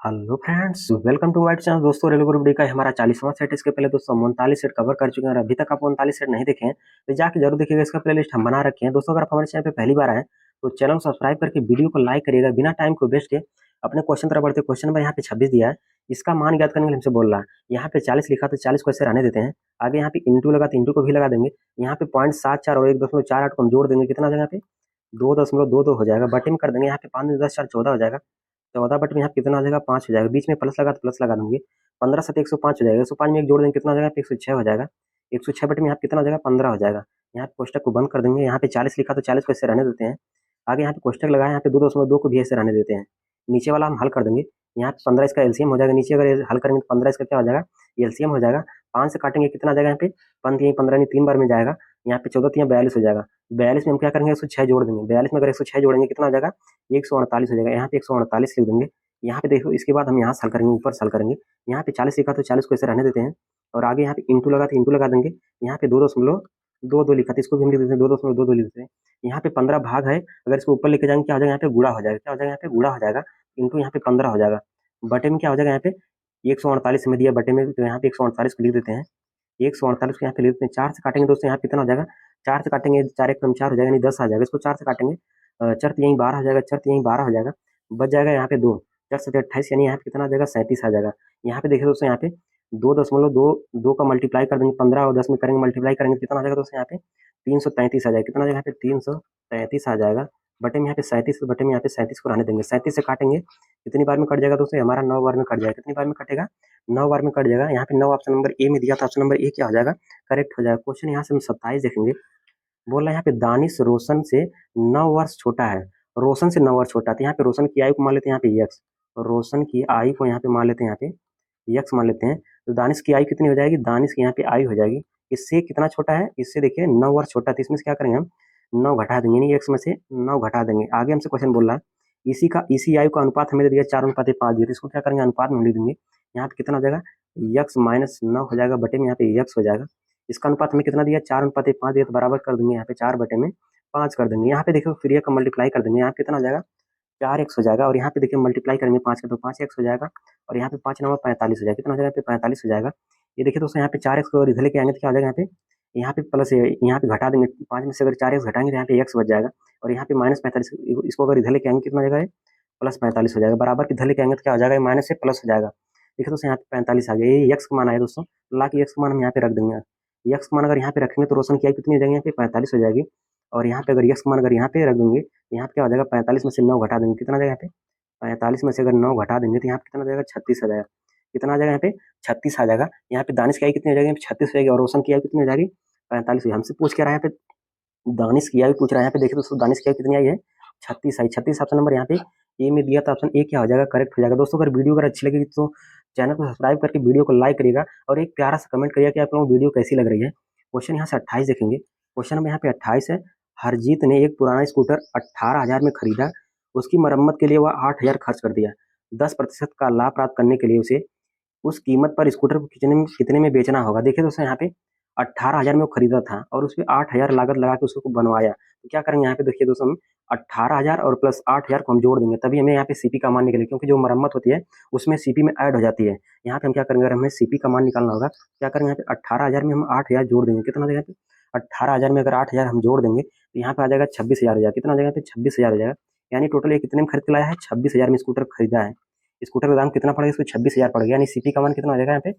Hello friends, welcome to my channel. दोस्तों railway group D का हमारा 40वां सेट। इसके पहले दोस्तों 39 सेट कवर कर चुके हैं और अभी तक आप 39 सेट नहीं देखे हैं तो जाके जरूर देखिएगा। इसका प्लेलिस्ट हम बना रखे हैं। दोस्तों अगर आप हमारे चैनल पे पहली बार आए तो चैनल को सब्सक्राइब करके वीडियो को लाइक करिएगा। बिना टाइम को वेस्ट के अपने क्वेश्चन तरफ बढ़ते। क्वेश्चन नंबर यहाँ पे 26 दिया है, इसका मान ज्ञात करने के लिए हमसे बोल रहा है। यहाँ पे 40 लिखा तो 40 को ऐसे रहने देते हैं। आगे यहाँ पे इंटू लगा तो इंटू को भी लगा देंगे। यहाँ पे 0.74 और 1.48 को हम जोड़ देंगे। कितना हो जाएगा? यहाँ पे 2.22 हो जाएगा। बटे में कर देंगे। यहाँ पे 5 10 4 14 हो जाएगा। 14 बटे में यहाँ कितना आ जाएगा? 5 हो जाएगा। बीच में प्लस लगा तो प्लस लगा देंगे। 15 7 105 हो जाएगा। 105 में एक जोड़ देंगे, कितना हो जाएगा? 106 हो जाएगा। 106 बटे में यहाँ कितना हो जाएगा? 15 हो जाएगा। यहाँ पे कोष्टक को बंद कर देंगे। यहाँ पे 40 लिखा तो 40 को ऐसे रहने देते हैं। आगे यहाँ पे कोष्टक लगाया, यहाँ पे 2.2 को भी ऐसे रहने देते हैं। नीचे वाला हम हल कर देंगे। यहाँ पे 15 इसका एलसीएम हो जाएगा। नीचे अगर हल करेंगे तो 15 इसका क्या हो जाएगा? एलसीएम हो जाएगा। 5 से काटेंगे, कितना आ जाएगा? यहाँ पे 5 यहीं 15 3 बार में जाएगा। यहाँ पे 14 3 42 हो जाएगा। 42 में हम क्या करेंगे? 106 जोड़ देंगे। 42 में अगर 106 जोड़ेंगे कितना हो जाएगा? 148 हो जाएगा। यहाँ पे 148 लिख देंगे। यहाँ पे देखो, इसके बाद हम यहाँ हल करेंगे, ऊपर हल करेंगे। यहाँ पे 40 लिखा तो 40 को ऐसे रहने देते हैं और आगे यहाँ पे इंटू लगा तो इंटू लगा देंगे। यहाँ पे 2.22 लिखा था, इसको भी हम लिख देते हैं 2.22 लिख देते हैं। यहाँ पे 15 भाग है, अगर इसको ऊपर लेके जाएंगे क्या हो जाएगा? यहाँ पे गुणा हो जाएगा। क्या हो जाएगा? यहाँ पे गुणा हो जाएगा। इंटू यहाँ पे 15 हो जाएगा। बटे में क्या हो जाएगा? यहाँ पे 148 में दिया बटे में, तो यहाँ पे 148 को लिख देते हैं। 148 को यहाँ पे लिख देते हैं। 4 से काटेंगे दोस्तों, यहाँ पे कितना हो जाएगा? 4 से काटेंगे, 4 एक 4 हो जाएगा, यानी 10 आ जाएगा। इसको 4 से काटेंगे, चर यहीं 12 हो जाएगा। चर यहीं 12 हो जाएगा। बच जाएगा यहाँ पे 2, 4 7 28, यानी यहाँ पे कितना आ जाएगा? 37 आ जाएगा। यहाँ पे देखिए दोस्तों, यहाँ पे 2.2 का मल्टीप्लाई कर देंगे। 15 और 10 में करेंगे, मल्टीप्लाई करेंगे तो कितना आ जाएगा दोस्तों? यहाँ पे 333 आ जाएगा। कितना आ जाएगा? यहाँ पे 333 आ जाएगा। बटे में यहाँ पे 37, बटे में यहाँ पे 37 को रहने देंगे। 37 से काटेंगे, कितनी बार में कट जाएगा दोस्तों? हमारा 9 बार में कट जाएगा। कितनी बार में कटेगा? 9 बार में कट जाएगा। यहाँ पे 9 ऑप्शन नंबर ए में दिया था, ऑप्शन नंबर ए क्या हो जाएगा? करेक्ट हो जाएगा। क्वेश्चन यहाँ से हम 27 देखेंगे। बोल रहा है यहाँ पे दानिश रोशन से 9 वर्ष छोटा है। रोशन से 9 वर्ष छोटा है, तो यहाँ पे रोशन की आयु को मान लेते हैं यहाँ पे यक्स। रोशन की आयु को यहाँ पे मान लेते हैं, यहाँ पे यक्स मान लेते हैं। तो दानिश की आयु कितनी हो जाएगी? दानिश की यहाँ पे आयु हो जाएगी, इससे कितना छोटा है? इससे देखिए 9 वर्ष छोटा है, तो इसमें से क्या करेंगे हम? 9 घटा देंगे, यानी एक्स में से 9 घटा देंगे। आगे हमसे क्वेश्चन बोल रहा है इसी आयु का अनुपात हमें दे दिया 4:5 दिया, तो इसको क्या करेंगे? अनुपात में लिख देंगे। यहाँ पे कितना हो जाएगा? यक्स माइनस 9 हो जाएगा, बटे में यहाँ पे यक्स हो जाएगा। इसका अनुपात हमें कितना दिया? 4:5 दिया, तो बराबर कर देंगे। यहाँ पे 4 बटे में 5 कर देंगे। यहाँ पे देखो फिर का मल्टीप्लाई कर देंगे। यहाँ पे कितना हो जाएगा? 4x हो जाएगा। और यहाँ पे देखिए मल्टीप्लाई करेंगे 5 का, तो 5x हो जाएगा। और यहाँ पे 5 9 45 हो जाएगा। कितना हो जाएगा? यहाँ पे 45 हो जाएगा। ये देखिए दोस्तों, यहाँ पे 4x को अगर इधर लेके आएंगे तो क्या हो जाएगा? यहाँ पे प्लस, यहाँ पे घटा देंगे। 5 में से अगर 4x घटाएंगे तो यहाँ पे x बच जाएगा। और यहाँ पे -45, इसको अगर इधर लेके आएंगे कितना हो जाएगा? +45 हो जाएगा। बराबर इधर लेके आएंगे तो क्या हो जाएगा? माइनस से प्लस हो जाएगा। देखिए दोस्तों, यहाँ पे 45 आ गया। ये यक्स का मान आया दोस्तों। ला के यक्स का मान हम यहाँ पे रख देंगे। यक्स का मान अगर यहाँ पे रखेंगे तो रोशन की आयु कितनी हो जाएगी? यहाँ पे 45 हो जाएगी। और यहाँ पे अगर यक्स का मान अगर यहाँ पे रख देंगे, यहाँ पे क्या हो जाएगा? 45 में से 9 घटा देंगे, कितना आ जाएगा? यहाँ पे 45 में से अगर 9 घटा देंगे तो यहाँ पे कितना आ जाएगा? 36 आ जाएगा। कितना आ जाएगा? यहाँ पे 36 आ जाएगा। यहाँ पे दानिश की आयु कितनी हो जाएगी? यहाँ पे 36 हो जाएगी। और रोशन की आयु कितनी हो जाएगी? 45 हो। हमसे पूछ के रहा है यहाँ पे दानिश की आयु पूछ रहा है। यहाँ पे देखिए दोस्तों, दानिश की आयु कितनी आई है? 36 आई। 36 ऑप्शन नंबर यहाँ पे ए में दिया था, ऑप्शन ए क्या हो जाएगा? करेक्ट हो जाएगा। दोस्तों अगर वीडियो अगर अच्छी लगेगी तो चैनल को सब्सक्राइब करके वीडियो को लाइक करिएगा और एक प्यारा सा कमेंट करिएगा कि आप लोगों को वीडियो कैसी लग रही है। क्वेश्चन यहाँ से 28 देखेंगे। क्वेश्चन नंबर यहाँ पे 28 है। हरजीत ने एक पुराना स्कूटर 18,000 में खरीदा। उसकी मरम्मत के लिए वह 8,000 खर्च कर दिया। 10% का लाभ प्राप्त करने के लिए उसे उस कीमत पर स्कूटर को कितने में बेचना होगा? देखिए दोस्तों, यहाँ पे 18,000 में वो खरीदा था और उसमें 8,000 लागत लगा के उसको बनवाया। तो क्या करेंगे यहाँ पे? देखिए दोस्तों, हम 18,000 और प्लस 8,000 को हम जोड़ देंगे, तभी हमें यहाँ पे सीपी का मान निकले, क्योंकि जो मरम्मत होती है उसमें सीपी में ऐड हो जाती है। यहाँ पे हम क्या करेंगे? अगर हमें सीपी का मान निकालना होगा, क्या करेंगे? यहाँ पे 18,000 में हम 8,000 जोड़ देंगे। कितना हो जाएगा? यहाँ पे 18,000 में अगर 8,000 हम जोड़ देंगे तो यहाँ पे आ जाएगा 26,000 हो जाएगा। कितना हो जाएगा? यहाँ पे 26,000 हो जाएगा। यानी टोटल ये कितने में खरीद के लाया है? 26,000 में स्कूटर खरीदा है। स्कूटर का दाम कितना पड़ेगा? इसको 26,000 पड़ गया, यानी सीपी का मान कितना हो जाएगा? यहाँ पे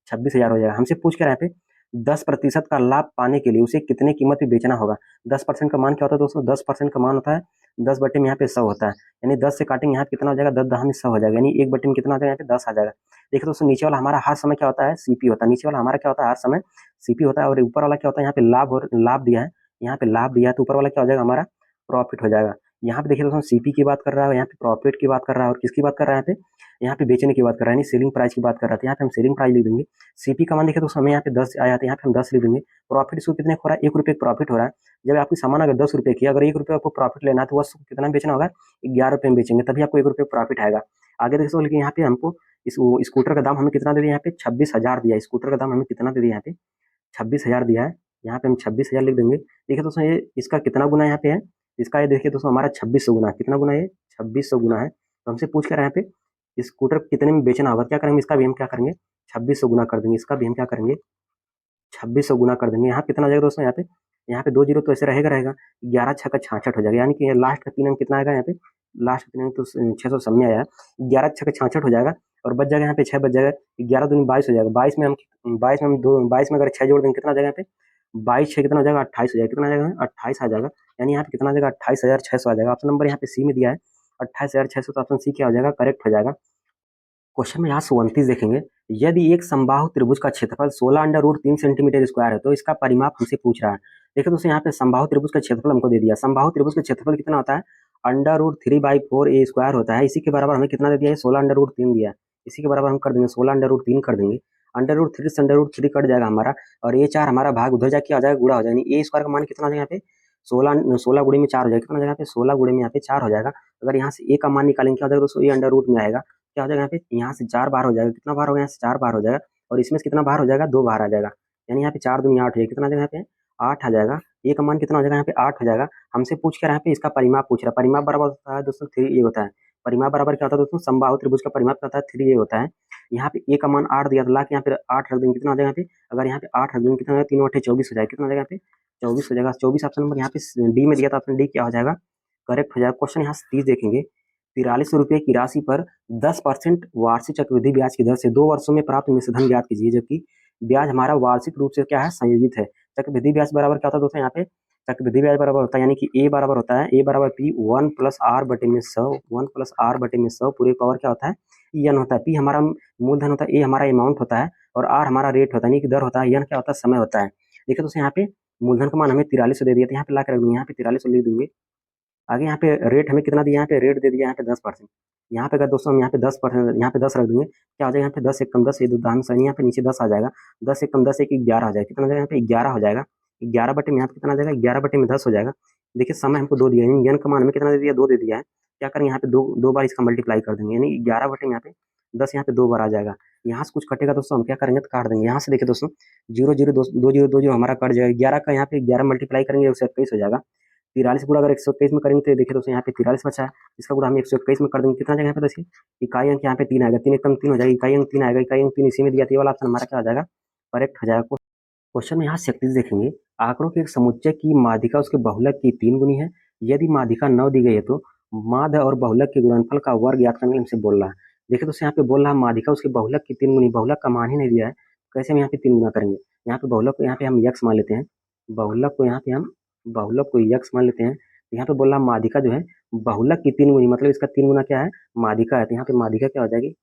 26,000 हो जाएगा। हमसे पूछ के रहे हैं यहाँ पे 10% का लाभ पाने के लिए उसे कितने कीमत पे बेचना होगा? 10% का मान क्या होता है दोस्तों? 10% का मान होता है 10 बटे में यहाँ पे 100 होता है, यानी 10 से काटेंगे यहाँ पे कितना हो जाएगा? 10 10 में 100 हो जाएगा, यानी 1 बटे में कितना हो जाएगा? यहाँ पे 10 आ जाएगा। देखिए दोस्तों, नीचे वाला हमारा हर समय क्या होता है? सीपी होता है। नीचे वाला हमारा क्या होता है? हर समय सीपी होता है। और ऊपर वाला क्या होता है? यहाँ पे लाभ, और लाभ दिया है, यहाँ पे लाभ दिया है, तो ऊपर वाला क्या हो जाएगा? हमारा प्रॉफिट हो जाएगा। यहाँ पे देखिए दोस्तों, सीपी की बात कर रहा है, यहाँ पे प्रॉफिट की बात कर रहा है, और किसकी बात कर रहा है? यहाँ पे बेचने की बात कर रहा है, यानी सेलिंग प्राइस की बात कर रहा था। यहाँ पे हम सेलिंग प्राइस लिख देंगे। सीपी का मान देखिए दोस्तों, हमें यहाँ पे 10 आया था, यहाँ पे हम 10 लिख देंगे। प्रॉफिट इसको कितने हो रहा है? 1 रुपये प्रॉफिट हो रहा है। जब आपकी सामान अगर 10 रुपये की, अगर 1 रुपये आपको प्रॉफिट लेना है तो वह कितना बेचना होगा? 11 रुपये में बेचेंगे, तभी आपको 1 रुपये प्रॉफिट आएगा। आगे देखिए, लेकिन यहाँ पे हमको इस स्कूटर का दाम हमें कितना दे दिया? यहाँ पे 26,000 दिया। स्कूटर का दाम हमें कितना दे दिया? यहाँ पे 26,000 दिया है। यहाँ पे हम 26,000 लिख देंगे। देखिए दोस्तों, ये इसका कितना गुना यहाँ पे है? इसका ये देखिए दोस्तों, हमारा 2600 गुना। कितना गुना है? 2600 गुना है। तो हमसे पूछ कर यहाँ पे स्कूटर कितने में बेचना होगा, क्या करेंगे, इसका भी हम क्या करेंगे 2600 गुना कर देंगे, इसका भी हम क्या करेंगे 2600 गुना कर देंगे। यहाँ कितना आ जाएगा दोस्तों, यहाँ पे 2 जीरो तो ऐसे रहेगा 11 छक्का 66 हो जाएगा, यानी कि लास्ट का 3 अंक कितना आएगा, यहाँ पे लास्ट का 3 अंक तो 600 सामने आया, 11 छक्का 66 हो जाएगा और बच जाएगा यहाँ पे 6 बच जाएगा, 11 दूनी 22 हो जाएगा, 22 में अगर 6 जोड़ देंगे कितना आ जाएगा यहाँ पे 22 6 कितना हो जाएगा 28 हो जाएगा, कितना आ जाएगा 28 आ जाएगा, यानी यहाँ पे कितना आ जाएगा 28,600 आ जाएगा। ऑप्शन नंबर यहाँ पे सी में दिया है 28,600, तो ऑप्शन सी क्या हो जाएगा, करेक्ट हो जाएगा। क्वेश्चन में यहाँ 29 देखेंगे, यदि एक समबाहु त्रिभुज का क्षेत्रफल 16√3 सेंटीमीटर स्क्वायर है तो इसका परिमाप हमसे पूछ रहा है। देखो दोस्तों यहाँ पे समबाहु त्रिभुज का क्षेत्रफल हमको दे दिया, समबाहु त्रिभुज का क्षेत्रफल कितना होता है √3/4 स्क्वायर होता है, इसी के बराबर हमें कितना दे दिया है 16√3 दिया है, इसी के बराबर हम कर देंगे 16√3 कर देंगे, √3 से √3 कट जाएगा हमारा और ये 4 हमारा भाग उधर जाके आ जाएगा, गुणा हो जाएगा, ए स्क्वायर का मान कितना हो जाएगा यहाँ पे 16 गुणे में 4 हो जाएगा, कितना हो जाएगा यहाँ पे 16 गुणे में यहाँ पे 4 हो जाएगा। अगर यहाँ से ए का मान निकालेंगे क्या हो जाएगा दोस्तों, ये √ में आएगा, क्या हो जाएगा यहाँ पे यहाँ से 4 बार हो जाएगा, कितना बार हो गया यहाँ से 4 बार हो जाएगा और इसमें से कितना बार हो जाएगा 2 बार आ जाएगा, यानी यहाँ पे 4 दूनी 8 हो जाएगा, कितना आ जाएगा यहाँ पे 8 आ जाएगा, ए का मान कितना हो जाएगा यहाँ पे 8 हो जाएगा। हमसे पूछ कर यहाँ पे इसका परिमाप पूछ रहा है, परिमाप बराबर होता है दोस्तों 3a होता है, परिमाप बराबर क्या होता है दोस्तों, समबाहु त्रिभुज का परिमाप क्या होता है 3a होता है। यहाँ पे ए का मान 8 दिया, तो ला के यहाँ पे 8 रख देंगे, कितना आ जाएगा यहाँ पे, अगर यहाँ पे 8 रख देंगे कितना हो जाएगा 3 8 24 हो जाएगा, कितना हो जाएगा यहाँ पे 24 हो जाएगा, 24 ऑप्शन नंबर यहाँ पे डी में दिया था, ऑप्शन डी क्या हो जाएगा, करेक्ट हो जाएगा। क्वेश्चन यहाँ से 30 देखेंगे, 43 रुपये की राशि पर 10% वार्षिक चक्रवृद्धि ब्याज की दर से 2 वर्षों में प्राप्त निषेधन ज्ञात कीजिए, जबकि ब्याज हमारा वार्षिक रूप से क्या है संयोजित है। चक्रवृद्धि ब्याज बराबर क्या होता है दोस्तों, यहाँ पे चक्रवृद्धि ब्याज बराबर होता है, यानी कि ए बराबर होता है, ए बराबर पी 1 + r बटे में 100, 1 + r बटे में 100 पूरे पावर क्या होता है एन होता है, पी हमारा मूलधन होता है, ए हमारा अमाउंट होता है और आर हमारा रेट होता है, यानी कि दर होता है, एन क्या होता है समय होता है। देखिए दोस्तों यहाँ पे मूलधन का मान हमें 4300 दे दिया, तो यहाँ पे ला कर रख दूंगे, यहाँ पे 4300 लिख दूंगे। आगे यहाँ पे रेट हमें कितना दिया, यहाँ पे रेट दे दिया यहाँ पे 10%, यहाँ पे अगर दोस्तों हम यहाँ पे 10%, यहाँ पे 10 रख देंगे, क्या हो जाएगा यहाँ पे 10 एकम 10, ये दो दाम सही, यहाँ पे नीचे 10 आ जाएगा, 10 एकम 10 एक 11 हो जाएगा, कितना हो जाएगा यहाँ पे 11 हो जाएगा, 11 बटे में यहाँ पे कितना आ जाएगा 11 बटे में 10 हो जाएगा। देखिए समय हमको 2 दिया है, एन का मान हमें कितना दे दिया 2 दे दिया है, क्या करेंगे यहाँ पे दो बार इसका मल्टीप्लाई कर देंगे, यानी 11 बटे में यहाँ पे 10 यहाँ पे 2 बार आ जाएगा। यहाँ से कुछ कटेगा दोस्तों, हम क्या करेंगे तो काट देंगे, यहाँ से देखिए दोस्तों 0 0 2 0 हमारा कट जाएगा, 11 का यहाँ पे 11 मल्टीप्लाई करेंगे 121 हो जाएगा, 43 गुणा अगर 121 में करेंगे तो देखिए दोस्तों यहाँ पे 43 बचा है, इसका गुणा हम 121 में कर देंगे, कितना जाएगा यहाँ पे देखिए इकाई अंक यहाँ पे 3 आएगा, 3 एकम 3 हो जाएगा, इकाई अंक 3 आएगा, इकाई अंक 3 इसी में दिया था, ये वाला ऑप्शन हमारा क्या हो जाएगा करेक्ट हो जाएगा। क्वेश्चन में यहाँ 36 देखेंगे, आंकड़ों के एक समुच्चय की माध्यिका उसके बहुलक की 3 गुनी है, यदि माध्यिका 9 दी गई है तो माध्य और बहुलक के गुणनफल का वर्ग ज्ञात करने हमसे बोल रहा है। देखिए दोस्तों यहाँ पे बोल रहा है माध्यिका उसके बहुलक की 3 गुनी, बहुलक का मान ही नहीं दिया है, कैसे हम यहाँ पे 3 गुना करेंगे, यहाँ पे बहुलक को यहाँ पे हम यक्स मान लेते हैं, बहुलक को यहाँ पे हम बहुलक को यक्स मान लेते हैं, यहाँ पे बोल रहा माध्यिका जो है बहुलक की 3 गुनी, मतलब इसका 3 गुना क्या है माध्यिका है, तो यहाँ पे माध्यिका क्या हो जाएगी,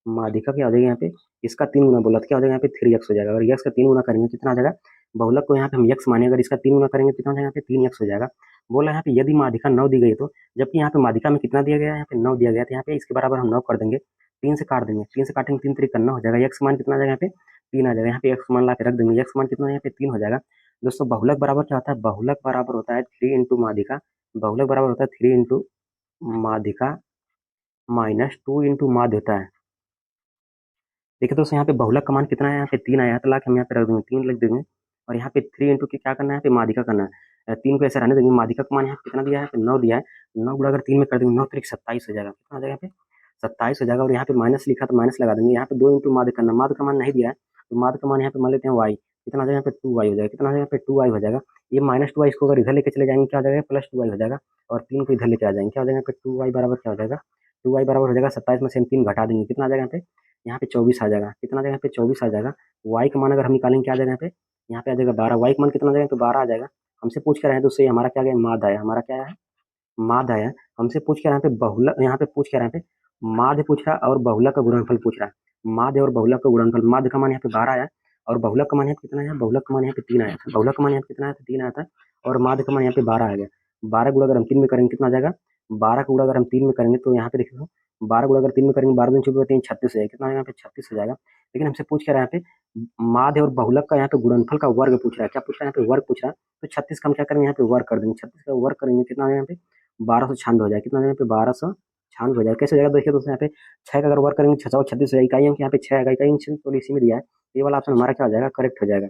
माध्यिका क्या हो जाएगी यहाँ पे इसका 3 गुना बोला तो क्या हो जाएगा यहाँ पे 3x हो जाएगा, अगर यक्स का 3 गुना करेंगे कितना आ जाएगा, बहुलक को यहाँ पे हम यक्स माने, अगर इसका 3 गुना करेंगे कितना हो जाएगा यहाँ पे 3x हो जाएगा। बोला यहाँ पे यदि माध्यिका 9 दी गई तो, जबकि यहाँ पे माध्यिका में कितना दिया गया है यहाँ पे 9 दिया गया, तो यहाँ पे इसके बराबर हम 9 कर देंगे, 3 से काट देंगे, 3 से काटेंगे 3 तरीका 9 हो जाएगा, यक्स मान कितना आ जाएगा यहाँ पे 3 आ जाएगा, यहाँ पे यक्स मान ला के रख देंगे, यक्स मान कितना यहाँ पे 3 हो जाएगा। दोस्तों बहुलक बराबर क्या होता है, बहुलक बराबर होता है 3 इंटू माध्यिका, बहुलक बराबर होता है 3 इंटू माध्यिका माइनस 2 इंटू माध्य होता है। देखिए दोस्तों यहाँ पे बहुलक का मान कितना है, यहाँ पे 3 आया है, तो ला के हम यहाँ पे रख देंगे 3 लिख देंगे, और यहाँ पे 3 इंटू के क्या करना है, यहाँ पे माध्यिका करना है, 3 को ऐसे रहने देंगे, माध्यिका का मान यहाँ पे कितना दिया है, 9 दिया है, 9 गुणा अगर 3 में कर देंगे 9 तरीक 27 हो जाएगा, कितना हो जाएगा यहाँ पे 27 हो जाएगा, और यहाँ पे माइनस लिखा तो माइनस लगा देंगे, यहाँ पे 2 इंटू माध्य करना, माध्य का मान नहीं दिया है तो माध्य का मान यहाँ पे मान लेते हैं y, कितना हो जाएगा यहाँ पे 2y हो जाएगा, कितना हो जाएगा यहाँ पे 2y हो जाएगा, ये -2y इसको अगर इधर लेके चले जाएंगे क्या हो जाएगा +2y हो जाएगा, और 3 को इधर लेके आ जाएंगे क्या हो जाएगा यहाँ पे 2y बराबर क्या हो जाएगा, 2y बराबर हो जाएगा 27 में से हम 3 घटा देंगे, कितना आ जाएगा यहाँ पे 24 आ जाएगा, कितना आ जाएगा यहाँ पे 24 आ जाएगा, y का मान अगर हम निकालेंगे क्या आ जाएगा यहाँ पे आ जाएगा 12, y का मान कितना आ जाएगा तो 12 आ जाएगा। हमसे पूछ कर रहे हैं तो उससे हमारा क्या गया माध्य आया, हमारा क्या है माध्य आया। हमसे पूछ कर यहाँ पे बहुलक, यहाँ पे पूछ कर यहाँ पे माध्य पूछ रहा है और बहुलक का गुणनफल पूछ रहा है, माध्य और बहुलक का गुणनफल, माध्य का मान यहाँ पे 12 आया और बहुलक का मान यहाँ पे कितना है, बहुलक का मान यहाँ पे 3 आया था, बहुलक का मान यहाँ पे कितना आया था 3 आया था, और माध्य का मान यहाँ पे 12 आ गया। 12 गुणा अगर हम 3 में करेंगे कितना आ जाएगा, 12 का गुणा अगर हम 3 में करेंगे तो यहाँ पे देखिए 12 गुणा अगर 3 में करेंगे 12 दूनी 3 36 हो जाएगा, कितना यहाँ पे 36 हो जाएगा। लेकिन हमसे पूछ कर यहाँ पे माध्य और बहुलक का यहाँ पे गुणनफल का वर्ग पूछ रहा है, क्या पूछ रहा है यहाँ पे वर्ग पूछ रहा है, तो 36 का हम क्या करेंगे यहाँ पे वर्ग कर देंगे, 36 का वर्ग करेंगे कितना यहाँ पे 1296 हो जाएगा, कितना यहाँ पे 1296 हो जाएगा। कैसे हो जाएगा देखिए दोस्तों यहाँ पे 6 का अगर वर्ग करेंगे 6 36 हो जाएगा, इकाई अंक यहाँ पे 6 आएगा, इकाई अंक तो इसी में दिया है, ये वाला ऑप्शन हमारा क्या हो जाएगा करेक्ट हो जाएगा।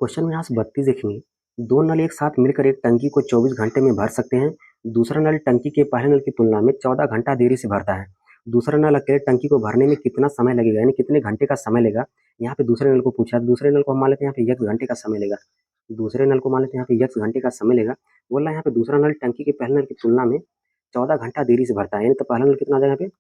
क्वेश्चन में यहाँ से 32 देखेंगे, 2 नल एक साथ मिलकर एक टंकी को 24 घंटे में भर सकते हैं, दूसरा नल टंकी के पहले नल की तुलना में 14 घंटा देरी से भरता है। दूसरा नल अकेले टंकी को भरने में कितना समय लगेगा, यानी कितने घंटे का समय लेगा। यहाँ पे दूसरे नल को पूछा, दूसरे नल को हम मान लेते हैं यहाँ पे x घंटे का समय लेगा। दूसरे नल को मान लेते हैं यहाँ पे x घंटे का समय लेगा। बोल रहा है यहाँ पे दूसरा नल टंकी के पहले नल की तुलना में 14 घंटा देरी से भरता है, यानी तो पहला नल कितना आ जाएगा यहाँ पे,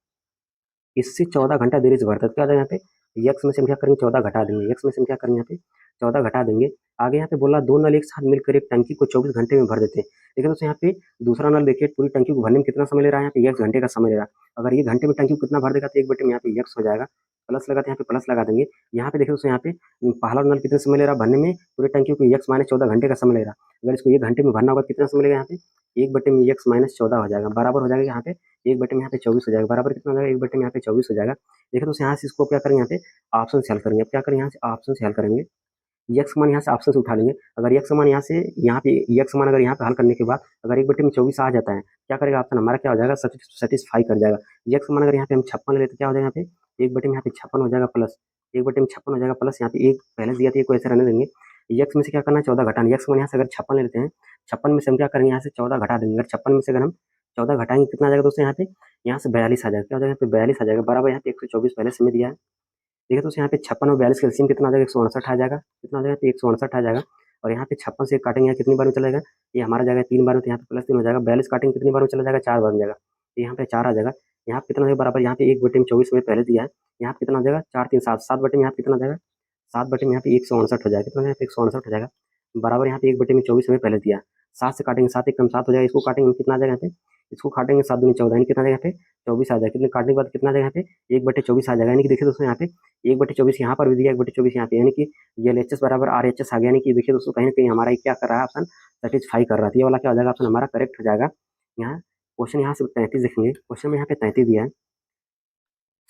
इससे 14 घंटा देरी से भरता है। क्या आ जाएगा यहाँ पे, x में से हम क्या करेंगे 14 घटा देंगे, x में से हम क्या करेंगे यहाँ पे 14 घटा देंगे। आगे यहाँ पे बोला दो नल एक साथ मिलकर एक टंकी को 24 घंटे में भर देते हैं। लेकिन दोस्तों यहाँ पे दूसरा नल देखिए पूरी टंकी को भरने में कितना समय ले रहा है, यहाँ पे x घंटे का समय ले रहा है। अगर ये घंटे में टंकी को कितना भर देगा तो 1/में यहाँ पे x हो जाएगा, प्लस लगाते हैं यहाँ पे प्लस लगा देंगे। यहाँ पे देखिए दोस्तों यहाँ पे पहला नल कितना समय ले रहा है भरने में, पूरी टंकी को x माइनस 14 घंटे का समय ले रहा है। अगर इसको 1 घंटे में भरना होगा कितना समय लगेगा, यहाँ पे 1/में x माइनस 14 हो जाएगा, बराबर हो जाएगा यहाँ पे 1/में यहाँ पे 24 हो जाएगा, बराबर कितना हो जाएगा 1/में यहाँ पे 24 हो जाएगा। देखिए दोस्तों यहाँ से इसको क्या करेंगे, यहाँ पे ऑप्शन से हल करेंगे। अब क्या करेंगे, यहाँ से ऑप्शन से हल करेंगे, x मान यहाँ से ऑप्शन से उठा लेंगे। अगर x मान यहाँ से यहाँ पे x मान अगर यहाँ पे हल करने के बाद अगर 1/में 24 आ जाता है, क्या करेगा ऑप्शन हमारा क्या हो जाएगा, सेटिस्फाई कर जाएगा। x मान अगर यहाँ पे हम 56 ले लेते क्या हो जाएगा, यहाँ पे 1/में यहाँ पे 56 हो जाएगा, प्लस 1/में 56 हो जाएगा, प्लस यहाँ पे एक पहले से दिया था, एक को ऐसे रहने देंगे। x में से क्या करना है 14 घटाना, x मान यहाँ से अगर 56 ले लेते हैं, 56 में से हम क्या करेंगे यहाँ से 14 घटा देंगे। अगर 56 में से अगर हम 14 घटाएंगे कितना आ जाएगा दोस्तों, यहाँ से 42 आ जाएगा। क्या हो जाएगा, यहाँ पे 42 आ जाएगा, बराबर यहाँ पे 124 पहले से में दिया है। देखिए दोस्तों यहाँ पे 56 और 42 का एलसीएम कितना आ जाएगा, 169 आ जाएगा। कितना आ जाएगा, 169 आ जाएगा। और यहाँ पे 56 से काटेंगे, यहाँ कितनी बार में चला जाएगा, ये हमारा जाएगा 3 बार में, तो यहाँ पे प्लस 3 हो जाएगा। 42 काटेंगे कितनी बार में चला जाएगा, 4 बार में जाएगा, तो यहाँ पे 4 आ जाएगा। यहाँ पे कितना हो जाएगा बराबर, यहाँ पे 1/में 24 में पहले दिया है, यहाँ पे कितना हो जाएगा 4 3 7, 7/में यहाँ पे कितना हो जाएगा, 7/में यहाँ पे 169 हो जाएगा। कितना हो जाएगा, 169 हो जाएगा, बराबर यहाँ पे 1/में 24 में पहले दिया है। 7 से काटेंगे 7 1 कम 7 हो जाएगा, इसको काटेंगे कितना आ जाएगा यहाँ पे, इसको काटेंगे 7 दूनी 14, यानी कितना आ जाएगा यहाँ पे 24 आ जाएगा। कितने काटने के बाद कितना आ जाएगा यहाँ पे 1/24 आ जाएगा। यानी कि देखिए दोस्तों यहाँ पे 1/24 यहाँ पर भी दिया, 1/24 यहाँ पे, यानी कि ये LHS बराबर RHS आ गया। यानी कि देखिए दोस्तों कहीं ना कहीं हमारा ये क्या कर रहा है, ऑप्शन सेटिस्फाई कर रहा है। ये वाला क्या हो जाएगा, ऑप्शन हमारा करेक्ट हो जाएगा। यहाँ क्वेश्चन यहाँ से 33 देखेंगे, क्वेश्चन में यहाँ पे 33 दिया है,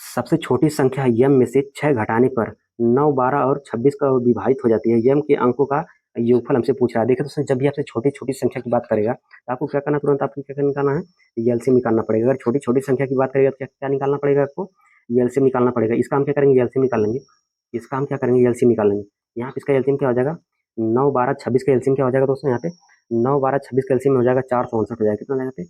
सबसे छोटी संख्या यम में से 6 घटाने पर 9 12 और 26 का विभाजित हो जाती है। यम के अंकों का योगफल हमसे पूछ रहा है। देखिए दोस्तों जब भी आपसे छोटी छोटी संख्या की बात करेगा तो आपको क्या करना, तुरंत आपको क्या निकालना है, एलसीएम निकालना पड़ेगा। अगर छोटी छोटी संख्या की बात करेगा तो क्या निकालना पड़ेगा आपको, एलसीएम निकालना पड़ेगा। इसका हम क्या करेंगे, एलसीएम निकाल लेंगे। इसका हम क्या करेंगे, एलसीएम निकाल लेंगे। यहाँ पे इसका एलसीएम क्या हो जाएगा, 9 12 26 का एलसीएम क्या हो जाएगा दोस्तों, यहाँ पे 9 12 26 का एलसीएम हो जाएगा 469 हो जाएगा। कितना हो जाएगा,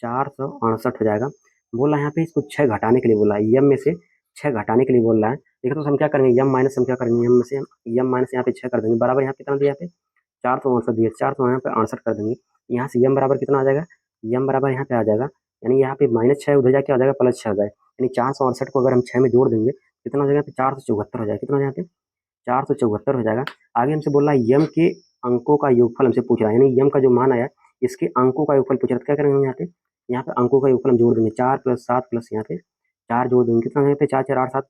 468 हो जाएगा। बोला है यहाँ पे इसको 6 घटाने के लिए बोला है, यम में से 6 घटाने के लिए बोल रहा है। देखो तो हम क्या करेंगे, यम माइनस हम क्या करेंगे, यम में से यम माइनस यहाँ पे 6 कर देंगे, बराबर यहाँ पे कितना दिया, यहाँ पे 468 दिया, 400 यहाँ पे 68 कर देंगे। यहाँ से यम बराबर कितना आ जाएगा, यम बराबर यहाँ पे आ जाएगा, यानी यहाँ पे -6 उधर जाके आ जाएगा +6 आ जाएगा। यानी 468 को अगर हम 6 में जोड़ देंगे कितना हो जाएगा, 474 हो जाएगा। कितना हो जाएगा, 474 हो जाएगा। आगे हमसे बोल रहा है यम के अंकों का योगफल हमसे पूछ रहा है, यानी यम का जो मान आया इसके अंकों का योगफल पूछ रहा है। क्या करेंगे यहाँ पे अंकों का योगफल हम जोड़ देंगे, 4 + 7 + यहाँ पे 4 जोड़ देंगे। कितना यहाँ पे 4 4 8 7,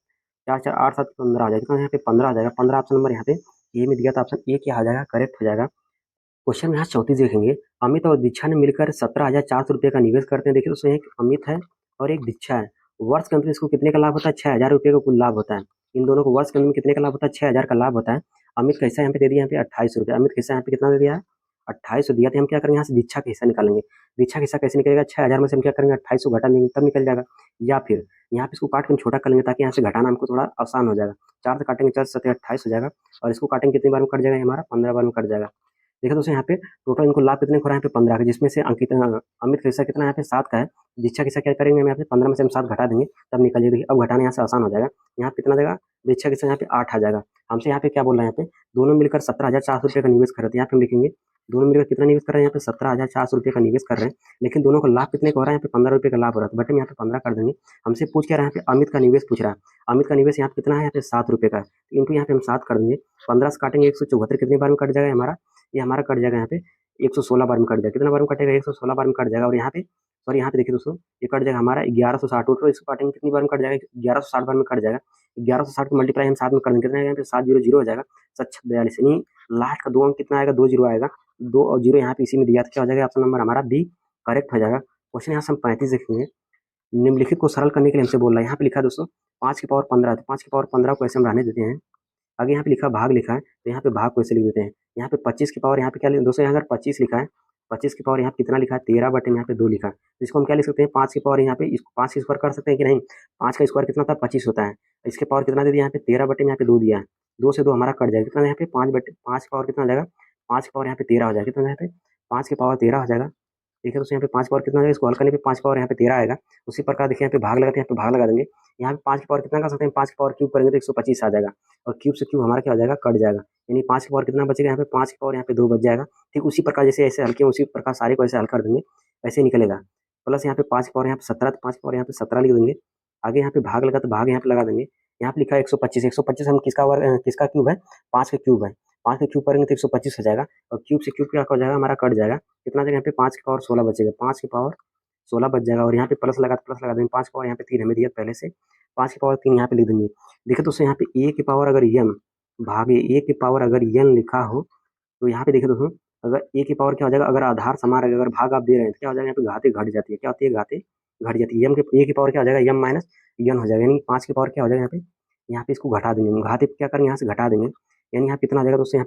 4 4 8 7 15 आ जाएगा। कितना यहाँ पे 15 आ जाएगा। 15 ऑप्शन नंबर यहाँ पे ए में दिया था, ऑप्शन ए क्या आ जाएगा, करेक्ट हो जाएगा। क्वेश्चन यहाँ 34 देखेंगे, अमित और दीक्षा ने मिलकर 17,400 रुपये का निवेश करते हैं। देखिए दोस्तों एक अमित है और एक दीक्षा है, वर्ष के अंत में इसको कितने का लाभ होता है, 6,000 रुपये का कुल लाभ होता है। इन दोनों को वर्ष के अंत में कितने का लाभ होता है, 6,000 का लाभ होता है। अमित का हिस्सा यहाँ पे दे दिया, यहाँ पे 28 रुपये। अमित का हिस्सा यहाँ पे कितना दे दिया है, 2800 दिया। तो हम क्या करेंगे, यहाँ से दीक्षा का हिस्सा निकालेंगे। दीक्षा का हिस्सा कैसे निकलेगा, 6,000 में से हम क्या करेंगे 2800 घटा देंगे तब निकल जाएगा। या फिर यहाँ पे इसको काट कर छोटा कर लेंगे ताकि यहाँ से घटाना हमको थोड़ा आसान हो जाएगा। 4 से काटेंगे 4 7 28 हो जाएगा, और इसको काटेंगे कितनी बार में कट जाएगा, हमारा 15 बार में कट जाएगा। देखो दोस्तों यहाँ पे टोटल इनको लाभ कितने हो रहा है, यहाँ पे 15 का, जिसमें से अंकित अमित का हिस्सा कितना यहाँ पे 7 का है। दीक्षा का हिस्सा क्या करेंगे, हम यहाँ पे 15 में से हम 7 घटा देंगे तब निकल जाएगी। अब घटाना यहाँ से आसान हो जाएगा। यहाँ पे कितना देगा, दीक्षा का हिस्सा यहाँ पे 8 आ जाएगा। हमसे यहाँ पे क्या बोल रहे हैं, यहाँ पे दोनों मिलकर 17,400 रुपये का निवेश कर रहे थे। यहाँ पे हम लिखेंगे दोनों मिलकर कितना निवेश कर रहे हैं, यहाँ पे 17,400 रुपये का निवेश कर रहे हैं। लेकिन दोनों को लाभ कितने का हो रहा है, यहाँ पे 15 रुपये का लाभ हो रहा है। बट हम यहाँ पे 15 कर देंगे। हमसे पूछ क्या रहा है, यहाँ पे अमित का निवेश पूछ रहा है। अमित का निवेश यहाँ पे कितना है, यहाँ पे 7 रुपये का है, इनको यहाँ पे हम 7 कर देंगे। 15 से काटेंगे 174, कितनी बार में कट जाएगा हमारा, ये हमारा कट जाएगा यहाँ पे 116 बार में कट जाएगा। कितना बार में कटेगा, 116 बार में कट जाएगा। और यहाँ पे सॉरी यहाँ पे देखिए दोस्तों ये कट जाएगा हमारा 1160। टोटल इसको काटेंगे कितनी बार में कट जाएगा, 1160 बार में कट जाएगा। 1160 को मल्टीप्लाई हम 7 में कर देंगे, कितना यहाँ पे 700 हो जाएगा, 742। यानी लास्ट का 2 अंक कितना आएगा, 20 आएगा। 2 और 0 यहाँ पे इसी में दिया था, क्या हो जाएगा ऑप्शन नंबर हमारा बी करेक्ट हो जाएगा। क्वेश्चन यहाँ से हम 35 देखेंगे, निम्नलिखित को सरल करने के लिए हमसे बोल रहा है। यहाँ पे लिखा है दोस्तों 5 की पावर 15, तो 5 की पावर 15 को ऐसे हम रहने देते हैं। आगे यहाँ पे लिखा भाग लिखा है, तो यहाँ पे भाग को ऐसे लिख देते हैं। यहाँ पे 25 की पावर यहाँ पे क्या दोस्तों, यहाँ अगर 25 लिखा है, 25 की पावर यहाँ पे कितना लिखा है 13 बटे यहाँ पे 2 लिखा है, तो इसको हम क्या लिख सकते हैं 5 की पावर, यहाँ पे इसको 5 का स्क्वायर कर सकते हैं कि नहीं। 5 का स्क्वायर कितना था 25 होता है, इसके पावर कितना दे दिया यहाँ पे 13 बटे यहाँ पे 2 दिया है। 2 से 2 हमारा कट जाएगा, कितना यहाँ पे 5 बटे 5 की पावर कितना हो जाएगा, 5 की पावर यहाँ पे 13 हो जाएगा। कितना यहाँ पे 5 की पावर 13 हो जाएगा। देखिए दोस्तों यहाँ पे 5 पावर कितना है, इसको हल करने पे 5 पावर यहाँ पे 13 आएगा। उसी प्रकार देखिए यहाँ पे भाग लगाते हैं, यहाँ पे भाग लगा देंगे। यहाँ पे 5 की पावर कितना कर सकते हैं, 5 की पावर क्यूब करेंगे तो 125 आ जाएगा, और क्यूब से क्यूब हमारा क्या हो जाएगा, कट जाएगा। यानी 5 की पावर कितना बचेगा, यहाँ पे 5 की पावर यहाँ पे 2 बच जाएगा। ठीक उसी प्रकार जैसे ऐसे हल किए उसी प्रकार सारे को ऐसे हल कर देंगे, ऐसे निकलेगा। प्लस यहाँ पे 5 की पावर यहाँ पे 17, तो 5 की पावर यहाँ पे 17 लिख देंगे। आगे यहाँ पे भाग लगा तो भाग यहाँ पे लगा देंगे। यहाँ पे लिखा है 125, 125 हम किसका क्यूब है, 5 का क्यूब है। 5 का क्यूब करेंगे तो 125 हो जाएगा, और क्यूब से क्यूब क्या हो जाएगा, हमारा कट जाएगा। कितना जाएगा यहाँ पे, 5 की पावर 16 बचेगा, 5 की पावर 16 बच जाएगा। और यहाँ पे प्लस लगा देंगे, 5 की पावर यहाँ पे 3 हमें दिया पहले से, 5 की पावर 3 यहाँ पे लिख देंगे। देखिए दोस्तों यहाँ पे ए की पावर अगर एन भागे ए की पावर अगर एन लिखा हो, तो यहाँ पे देखिए दोस्तों अगर ए की पावर क्या हो जाएगा, अगर आधार समान रहेगा, अगर भाग आप दे रहे हैं तो क्या हो जाएगा, यहाँ पे घाते घट जाती है, क्या होती है, घाते घट जाती है। एम के ए की पावर क्या हो जाएगा, एम माइनस एन हो जाएगा। यानी 5 की पावर क्या हो जाएगा, यहाँ पे इसको घटा देंगे, घाते क्या करेंगे, यहाँ से घटा देंगे। यानी यहाँ पे कितना आ जाएगा दोस्तों,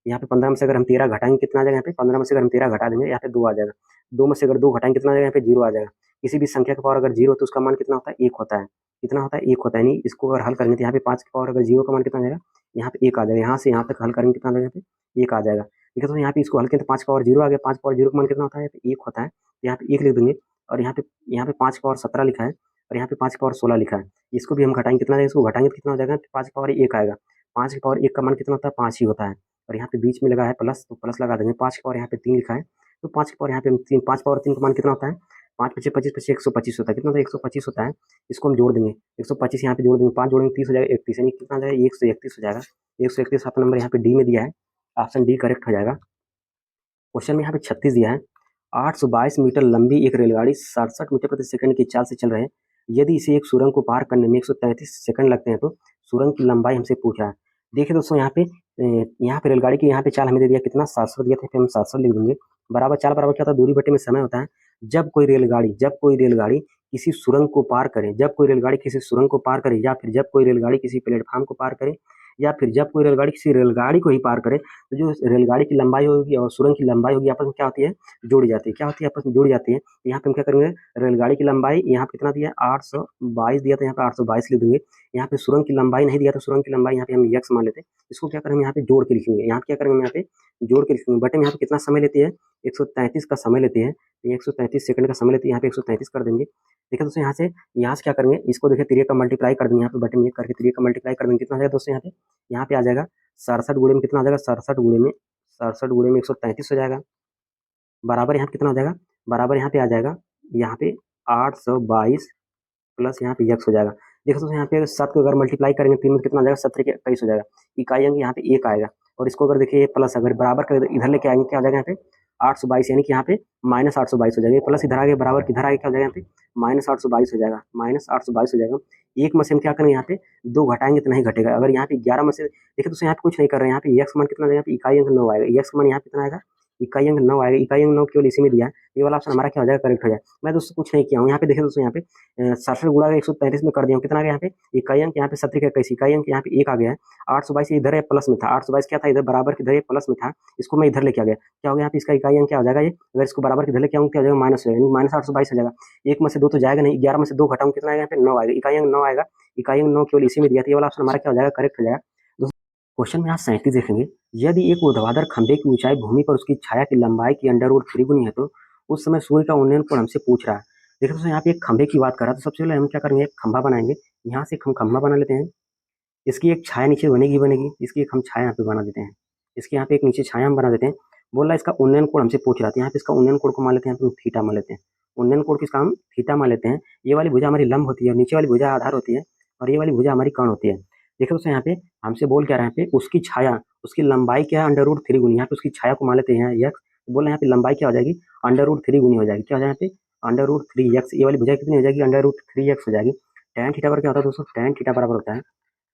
यहाँ पे 15 में से अगर हम 13 घटाएंगे कितना आ जाएगा, यहाँ पे 15 में से अगर हम 13 घटा देंगे यहाँ पे 2 आ जाएगा। 2 में से अगर 2 घटाएंगे कितना आ जाएगा, यहाँ पे 0 आ जाएगा। किसी भी संख्या का पावर अगर 0 तो उसका मान कितना होता है, 1 होता है। कितना होता है, 1 होता है। यानी इसको अगर हल करेंगे तो यहाँ पे 5 की पावर अगर 0 का मान कितना आ जाएगा, यहाँ पे 1 आ जाएगा। यहाँ से यहाँ तक हल करेंगे कितना आ जाएगा, यहाँ पे 1 आ जाएगा। ठीक है, तो यहाँ पे इसको हल करें तो 5 की पावर 0 आ गया, 5 पावर 0 का मान कितना होता है, यहाँ पे 1 होता है। तो यहाँ पे 1 लिख देंगे, और यहाँ पे 5 की पावर 17 लिखा है, और यहाँ पे 5 की पावर 16 लिखा है। इसको भी हम घटाएंगे कितना जाएगा, इसको घटाएंगे तो कितना हो जाएगा, 5 की पावर 1 आएगा। 5 की पावर 1 का मान कितना होता है, 5 ही होता है। और यहाँ पे बीच में लगा है प्लस, तो प्लस लगा देंगे। 5 की पावर यहाँ पे 3 लिखा है, तो 5 की पावर यहाँ पे हम 3, 5 पावर 3 का मान कितना होता है, 5 पचे 25 पचे 125 होता है। कितना होता है, 125 होता है। इसको हम जोड़ देंगे, 125 यहाँ पे जोड़ देंगे, 5 जोड़ेंगे 30 हो जाएगा, 31, यानी कितना हो जाएगा, 131 हो जाएगा। 131 आपका नंबर यहाँ पे डी में दिया है, ऑप्शन डी करेक्ट हो जाएगा। क्वेश्चन में यहाँ पे 36 दिया है, 822 मीटर लंबी एक रेलगाड़ी 67 मीटर प्रति सेकंड की चाल से चल रहे हैं। यदि इसे एक सुरंग को पार करने में 133 सेकंड लगते हैं तो सुरंग की लंबाई हमसे पूछ रहा है। देखिए दोस्तों यहाँ पे रेलगाड़ी की यहाँ पे चाल हमें दे दिया कितना, 700 दिया था, फिर हम 700 लिख देंगे। बराबर चाल बराबर क्या होता है, दूरी बटे में समय होता है। जब कोई रेलगाड़ी किसी सुरंग को पार करे, जब कोई रेलगाड़ी किसी सुरंग को पार करे, या फिर जब कोई रेलगाड़ी किसी प्लेटफॉर्म को पार करे, या फिर जब कोई रेलगाड़ी किसी रेलगाड़ी को ही पार करे, तो जो रेलगाड़ी की लंबाई होगी और सुरंग की लंबाई होगी आपस में क्या होती है, जुड़ जाती है। क्या होती है, आपस में जुड़ जाती है। यहाँ पे हम क्या करेंगे, रेलगाड़ी की लंबाई यहाँ पे कितना दिया है, 822 दिया था, यहाँ पे 822 लिख देंगे। यहाँ पे सुरंग की लंबाई नहीं दिया, तो सुरंग की लंबाई यहाँ पे हम x मान लेते हैं। इसको क्या करेंगे, यहाँ पे जोड़ के लिखेंगे। यहाँ पे क्या करेंगे, यहाँ पे जोड़ के लिखेंगे। बटे में यहाँ पे कितना समय लेती है, 133 का समय लेती है, 133 सेकंड का समय लेती है। यहाँ पे 133 कर देंगे। देखिए दोस्तों यहाँ से क्या करेंगे, इसको देखिए 3 का मल्टीप्लाई कर देंगे, यहाँ पे बटे में 1 करके 3 का मल्टीप्लाई कर देंगे। कितना आ जाएगा दोस्तों, यहाँ पे आ जाएगा 67 गुणे में कितना आ जाएगा, 67 गुणे में 133 हो जाएगा। बराबर यहाँ पे कितना हो जाएगा, बराबर यहाँ पे आ जाएगा, यहाँ पे 822 प्लस यहाँ पे x हो जाएगा। देखो दोस्तों यहाँ पे 7 को अगर मल्टीप्लाई करेंगे 3 में कितना आ जाएगा, 17 के 21 हो जाएगा। इकाई अंक यहाँ पे 1 आएगा, और इसको अगर देखिए प्लस अगर बराबर कर इधर लेके आएंगे क्या हो जाएगा, यहाँ पे 822, यानी कि यहाँ पे माइनस 822 हो जाएगा। प्लस इधर आगे बराबर किधर आगे क्या हो जाएगा, यहाँ पे माइनस 822 हो जाएगा, माइनस 822 हो जाएगा। एक में से हम क्या करेंगे, यहाँ पे 2 घटाएंगे तो नहीं घटेगा। अगर यहाँ पे 11 में से देखिए दोस्तों यहाँ पे कुछ नहीं कर रहे हैं, यहाँ पे x मान कितना आएगा, यहाँ पे इकाई अंक 9 आएगा। x मान यहाँ पे कितना आएगा, इकाई अंक 9 आएगा। इकाई अंक 9 केवल इसी में दिया है, ये वाला ऑप्शन हमारा क्या हो जाएगा, करेक्ट हो जाएगा। मैं दोस्तों कुछ नहीं किया हूँ। यहाँ पे देखिए दोस्तों यहाँ पे 67 गुणा 133 में कर दिया हूँ, कितना आ गया, यहाँ पे इकाई अंक यहाँ पे 17 का 21, इकाई अंक यहाँ पे 1 आ गया है। 822 इधर है प्लस में था, 822 क्या था, इधर बराबर किधर है प्लस में था, इसको मैं इधर लेके आ गया। क्या हो गया, यहाँ पे इसका इकाई अंक क्या हो जाएगा, ये अगर इसको बराबर किधर लेके आऊँ क्या हो जाएगा, माइनस हो जाएगा, माइनस 822 हो जाएगा। 1 में से 2 तो जाएगा नहीं, 11 में से 2 घटाऊँ कितना आएगा, यहाँ पे 9 आएगा। इकाई अंक 9 आएगा, इकाई अंक 9 केवल इसी में दिया था, ये वाला ऑप्शन हमारा क्या हो जाएगा, करेक्ट हो जाएगा। क्वेश्चन में आप 37 देखेंगे, यदि एक ऊर्ध्वाधर खंभे की ऊंचाई भूमि पर उसकी छाया की लंबाई की अंडर रूट 3 गुनी है तो उस समय सूर्य का उन्नयन कोण हमसे पूछ रहा है। देखो दोस्तों यहाँ पे एक खंभे की बात कर रहा है, तो सबसे पहले हम क्या करेंगे, एक खंभा बनाएंगे। यहाँ से हम खंभा बना लेते हैं, इसकी एक छाया नीचे बनेगी, इसकी एक हम छाया यहाँ पे बना देते हैं, इसके यहाँ पे एक नीचे छाया हम बना देते हैं। बोल रहा है इसका उन्नयन कोण हमसे पूछ रहा था, यहाँ पे इसका उन्नयन कोण को मान लेते हैं, यहाँ पे थीटा मान लेते हैं। उन्नयन कोण किसका हम थीटा मान लेते हैं। ये वाली भुजा हमारी लंब होती है, नीचे वाली भुजा आधार होती है, और ये वाली भुजा हमारी कर्ण होती है। देखो दोस्तों यहाँ पे हमसे बोल क्या रहा है, यहाँ पे उसकी छाया, उसकी लंबाई क्या है, अंडर रूट 3 गुनी। यहाँ पे उसकी छाया को मान लेते हैं x, बोल रहे हैं यहाँ पे लंबाई क्या हो जाएगी, अंडर रूट 3 गुनी हो जाएगी। क्या हो जाएगा, यहाँ पे अंडर रूट 3x, ये वाली भुजा कितनी हो जाएगी, अंडर रूट 3x हो जाएगी। tan थीटा बराबर क्या होता है दोस्तों, tan थीटा बराबर होता है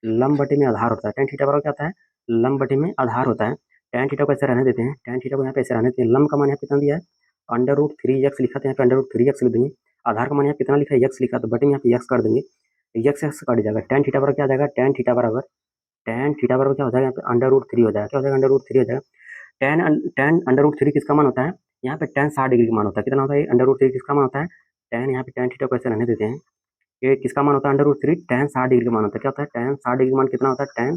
लंब बटे में आधार होता है। tan थीटा बराबर क्या होता है, लंब बटे में आधार होता है। tan थीटा को ऐसे रहने देते हैं, tan थीटा को यहाँ पे ऐसे रहने देते हैं। लंब का मान यहाँ पे कितना दिया है, अंडर रूट 3x लिखा था, यहाँ पे अंडर रूट 3x लिख देंगे। आधार का मान यहाँ कितना लिखा है, x लिखा, तो बटे में यहाँ पे x कर देंगे, x कट जाएगा। tan थीटा बराबर क्या आ जाएगा, tan थीटा बराबर क्या हो जाएगा, यहाँ पे अंडर रूट 3 हो जाएगा। क्या हो जाएगा, अंडर रूट 3 हो जाएगा। tan अंडर रूट 3 किसका मान होता है, यहाँ पे tan 60 डिग्री का मान होता है। कितना होता है, अंडर रूट 3 किसका मान होता है, tan, यहाँ पे tan थीटा को ऐसे रहने देते हैं, ये किसका मान होता है, अंडर रूट 3 tan 60 डिग्री का मान होता है। क्या होता है, tan 60 डिग्री का मान कितना होता है,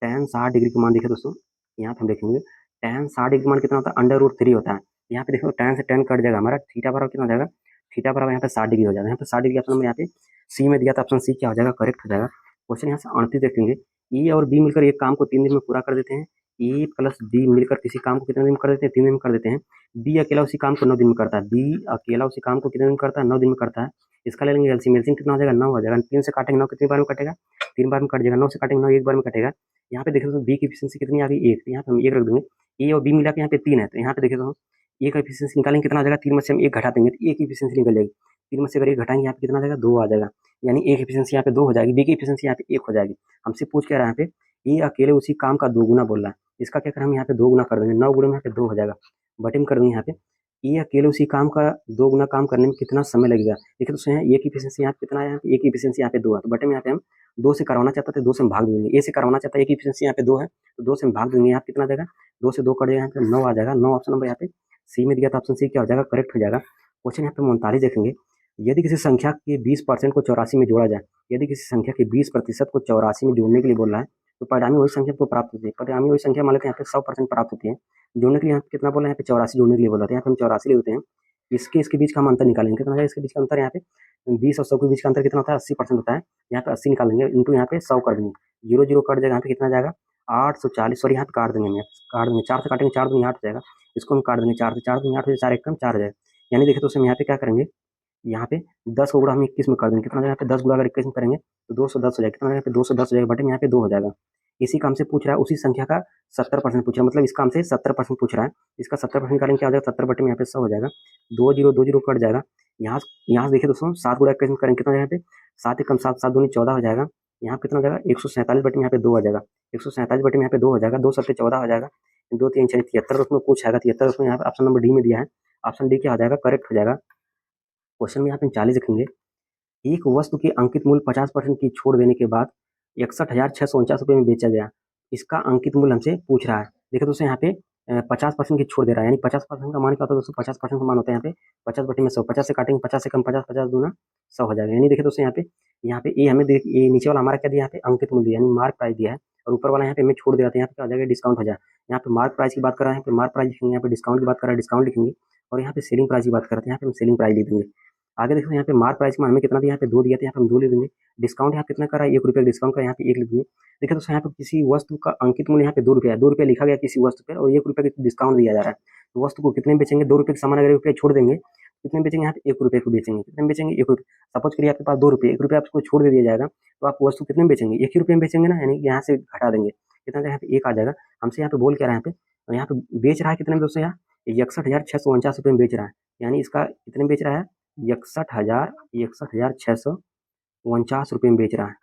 tan 60 डिग्री का मान देखिए दोस्तों, यहाँ पे हम देखेंगे tan 60 डिग्री का मान कितना होता है, अंडर रूट 3 होता है। यहाँ पे देखो tan से tan कट जाएगा हमारा, थीटा बराबर कितना हो जाएगा, थीटा बराबर यहाँ पे 60 डिग्री हो जाएगा। यहाँ पे 60 डिग्री ऑप्शन नंबर यहाँ पे सी में दिया था, ऑप्शन सी क्या हो जाएगा, करेक्ट हो जाएगा। क्वेश्चन यहाँ से 38 देखेंगे। ए और बी मिलकर एक काम को 3 दिन में पूरा कर देते हैं। ए प्लस बी मिलकर किसी काम को कितने दिन में कर देते हैं, 3 दिन में कर देते हैं। बी अकेला उसी काम को 9 दिन में करता है। बी अकेला उसी काम को कितने दिन में करता है, 9 दिन में करता है। इसका ले लेंगे एलसीएम, एलसीएम कितना हो जाएगा, 9 हो जाएगा। 3 से काटेंगे 9 कितनी बार में कटेगा, 3 बार में कट जाएगा। 9 से काटेंगे 9 एक बार में कटेगा। यहाँ पे देखें तो बी की एफिशिएंसी कितनी आ गई, 1, यहाँ पे हम 1 रख देंगे। ए और बी मिला के यहाँ पे 3 है, तो यहाँ पे देखें तो ए का एफिशिएंसी निकालेंगे कितना आ जाएगा, 3 में से हम 1 घटा देंगे तो ए की एफिशिएंसी निकल जाएगी। 3 में से अगर 1 घटाएंगे यहाँ पे कितना आ जाएगा, 2 आ जाएगा। यानी ए की एफिशिएंसी यहाँ पे 2 हो जाएगी, बी की एफिशिएंसी यहाँ पे 1 हो जाएगी। हमसे पूछ क्या रहा है यहाँ पे, ए अकेले उसी काम का 2 गुना बोल रहा है। इसका क्या करें हम यहाँ पे 2 गुना कर देंगे, 9 गुणे में यहाँ पे 2 हो जाएगा। बटे में कर देंगे यहाँ पे, ए अकेले उसी काम का 2 गुना काम करने में कितना समय लगेगा। देखिए दोस्तों यहाँ ए की एफिशिएंसी यहाँ पे कितना है, यहाँ पे ए की एफिशिएंसी यहाँ पे 2 है, तो बटे में यहाँ पे हम 2 से करवाना चाहते थे, 2 से हम भाग देंगे। ए से करवाना चाहता है, ए की एफिशिएंसी यहाँ पे 2 है, तो 2 से हम भाग देंगे। यहाँ पे कितना आ जाएगा, 2 से 2 कट जाएगा, यहाँ पे 9 आ जाएगा। 9 ऑप्शन नंबर यहाँ पे सी में दिया था, ऑप्शन सी क्या हो जाएगा, करेक्ट हो जाएगा। क्वेश्चन यहाँ पे 39 देखेंगे। यदि किसी संख्या के 20% को 84 में जोड़ा जाए, यदि किसी संख्या के 20% को 84 में जोड़ने के लिए बोल रहा है, तो परिणामी वही संख्या को प्राप्त होती है। परिणामी वही संख्या मान लेते हैं यहाँ पे 100% प्राप्त होती है। जोड़ने के लिए यहाँ पे कितना बोला है, यहाँ पे 84 जोड़ने के लिए बोला था, यहाँ पे हम 84 ले लेते हैं। इसके बीच का हम अंतर निकालेंगे, कितना है इसके बीच का अंतर, यहाँ पे 20 और 100 के बीच का अंतर कितना होता है, 80% होता है। यहाँ पे 80 निकालेंगे, इंटू यहाँ पे 100 कर देंगे, 0 0 कट जाएगा, यहाँ पे कितना जाएगा 840, सॉरी यहाँ पे काट देंगे, काट देंगे 4 से काटेंगे, 4 दूनी 8 हो जाएगा। इसको हम काट देंगे 4 से, 4 दूनी 8 हो जाएगा, 4 एक कम 4 हो जाएगा। यानी देखिए तो हम यहाँ पे क्या करेंगे, यहाँ पे 10 को गुणा हम 21 में कर देंगे, कितना यहाँ पे 10 गुणा अगर 21 में करेंगे तो 210 हो जाएगा। कितना यहाँ पे 210 हो जाएगा, बटे में यहाँ पे 2 हो जाएगा। इसी काम से पूछ रहा है, उसी संख्या का 70% पूछ रहा है, मतलब इस काम से 70% पूछ रहा है। इसका 70% निकालेंगे क्या हो जाएगा, 70 बटे में यहाँ पे 100 हो जाएगा। 2 0 2 0 कट जाएगा। यहाँ से देखिए दोस्तों 7 गुणा 21 में करेंगे, कितना यहाँ पे 7 एक कम 7, 7 दूनी 14 हो जाएगा। यहाँ पे कितना हो जाएगा 147 बटे में यहाँ पे 2 हो जाएगा। 147 बटे में यहाँ पे 2 हो जाएगा, 2 सत्ते 14 हो जाएगा। 2 3 6 73 उसमें पूछा है, 73 उसमें यहाँ पे ऑप्शन नंबर डी में दिया है। ऑप्शन डी क्या हो जाएगा, करेक्ट हो जाएगा। क्वेश्चन में यहाँ पे 40 लिखेंगे। एक वस्तु के अंकित मूल्य 50% की छोड़ देने के बाद 61,649 रुपये में बेचा गया, इसका अंकित मूल्य हमसे पूछ रहा है। देखो दोस्तों यहाँ पे 50% की छोड़ दे रहा है, यानी 50% का मान क्या होता है दोस्तों, 50% का मान होता है यहाँ पे 50 बटे में 100, 50 से काटेंगे 50 से कम 50, 50 दूना 100 हो जाएगा। यानी देखिए दोस्तों यहाँ पे ए हमें ये नीचे वाला हमारा क्या दिया, यहाँ पे अंकित मूल्य यानी मार्क प्राइस दिया है, और ऊपर वाला यहाँ पे हमें छोड़ दिया था, यहाँ पे क्या हो जाएगा, डिस्काउंट हो जाए। यहाँ पे मार्क प्राइस की बात कर रहे हैं, यहाँ पे मार्क प्राइस लिखेंगे, यहाँ पे डिस्काउंट की बात कर रहा है डिस्काउंट लिखेंगे, और यहाँ पे सेलिंग प्राइस की बात करते हैं, यहाँ पे हम सेलिंग प्राइस लिख देंगे। आगे देखो यहाँ पे मार्क प्राइस में हमें कितना दिया, यहाँ पे 2 दिया था, यहाँ पे हम 2 ले देंगे। डिस्काउंट यहाँ कितना कर रहा है, 1 रुपये डिस्काउंट का, यहाँ पे 1 लिख देंगे। देखिए दोस्तों यहाँ पे किसी वस्तु का अंकित मूल्य यहाँ पे 2 रुपया है, 2 रुपया लिखा गया किसी वस्तु पर, और 1 रुपये का डिस्काउंट दिया जा रहा है। तो वस्तु को कितने बेचेंगे, 2 रुपये के सामान अगर 1 रुपये छोड़ देंगे, कितने बेचेंगे, यहाँ पे 1 रुपये को बेचेंगे। कितने बेचेंगे, 1 रुपये। सपोज करिए आपके पास 2 रुपये, 1 रुपये आपको छोड़ दे दिया जाएगा, तो आप वस्तु कितने में बेचेंगे, 1 ही रुपये में बेचेंगे ना, यानी यहाँ से घटा देंगे, कितना यहाँ पे 1 आ जाएगा। हमसे यहाँ पे बोल क्या रहा है, यहाँ पे बेच रहा है कितने में दोस्तों, यहाँ 61,649 रुपये में बेच रहा है, यानी इसका कितने में बेच रहा है, 61,649 रुपये में बेच रहा है।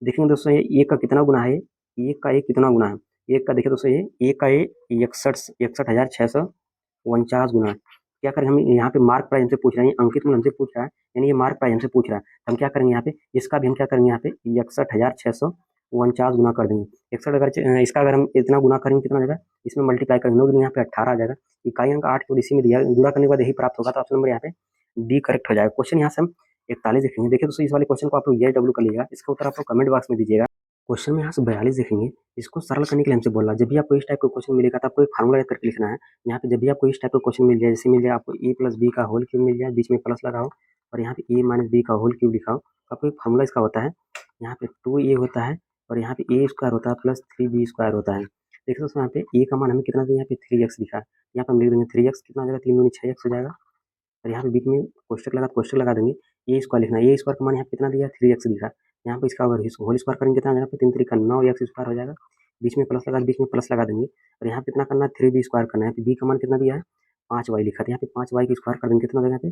देखेंगे दोस्तों ये 1 का कितना गुना है, 1 का 1 कितना गुना है, 1 का देखिए दोस्तों ये 1 का ये 61,649 गुना है। क्या करेंगे हम, यहाँ पे मार्क प्राइस हमसे पूछ रहा है, अंकित मूल्य हमसे पूछ रहा है, यानी ये मार्क प्राइस हमसे पूछ रहा है, तो हम क्या करेंगे यहाँ पे, इसका भी हम क्या करेंगे, यहाँ पे 61,649 गुना कर देंगे। 61 अगर इसका अगर हम इतना गुना करेंगे कितना हो जाएगा, इसमें मल्टीप्लाई करेंगे 9 यहाँ पे 18 आ जाएगा। इकाई अंक 8 को इसी में दिया, गुणा करने के बाद यही प्राप्त होगा, तो ऑप्शन नंबर यहाँ पे डी करेक्ट हो जाएगा। क्वेश्चन यहाँ से हम 41 देखेंगे। देखिए दोस्तों इस वाले क्वेश्चन को आप लोग ये डब्ल्यू कर लीजिएगा, इसका उत्तर आप लोग कमेंट बॉक्स में दीजिएगा। क्वेश्चन में यहाँ से 42 देखेंगे। इसको सरल करने के लिए हमसे बोल रहा है, जब भी आपको इस टाइप का क्वेश्चन मिलेगा तो आपको एक फार्मूला याद करके लिखना है। यहाँ पे जब भी आपको इस टाइप का क्वेश्चन मिल जाए, जैसे मिल जाए आपको ए प्लस बी का होल क्यूब मिल जाए, बीच में प्लस लगाओ, और यहाँ पे ए माइनस बी का होल क्यूब लिखाओ, तो आपको एक फार्मूला इसका होता है, यहाँ पे 2a होता है, और यहाँ पे ए स्क्वायर होता है प्लस 3b स्क्वायर होता है। देखिए दोस्तों यहाँ पे ए का मान हमें कितना दिया, यहाँ पे 3x लिखा है, यहाँ पे हम लिख देंगे 3x कितना हो जाएगा, 3 दूनी 6x हो जाएगा, और यहाँ पे बीच में कोष्टक लगा देंगे। ए स्क्वायर लिखना है, ए स्क्वायर का मान यहाँ पे कितना दिया, 3x लिखा है। यहाँ पे इसका अगर होल स्क्वायर करेंगे कितना यहाँ पे 3 3 का 9x स्क्वायर हो जाएगा, बीच में प्लस लगा देंगे, और यहाँ पे कितना करना है, 3b स्क्वायर करना है। बी का मान कितना दिया है, 5y लिखा था, यहाँ पे 5y की स्क्वायर कर देंगे, कितना हो जाएगा यहाँ पे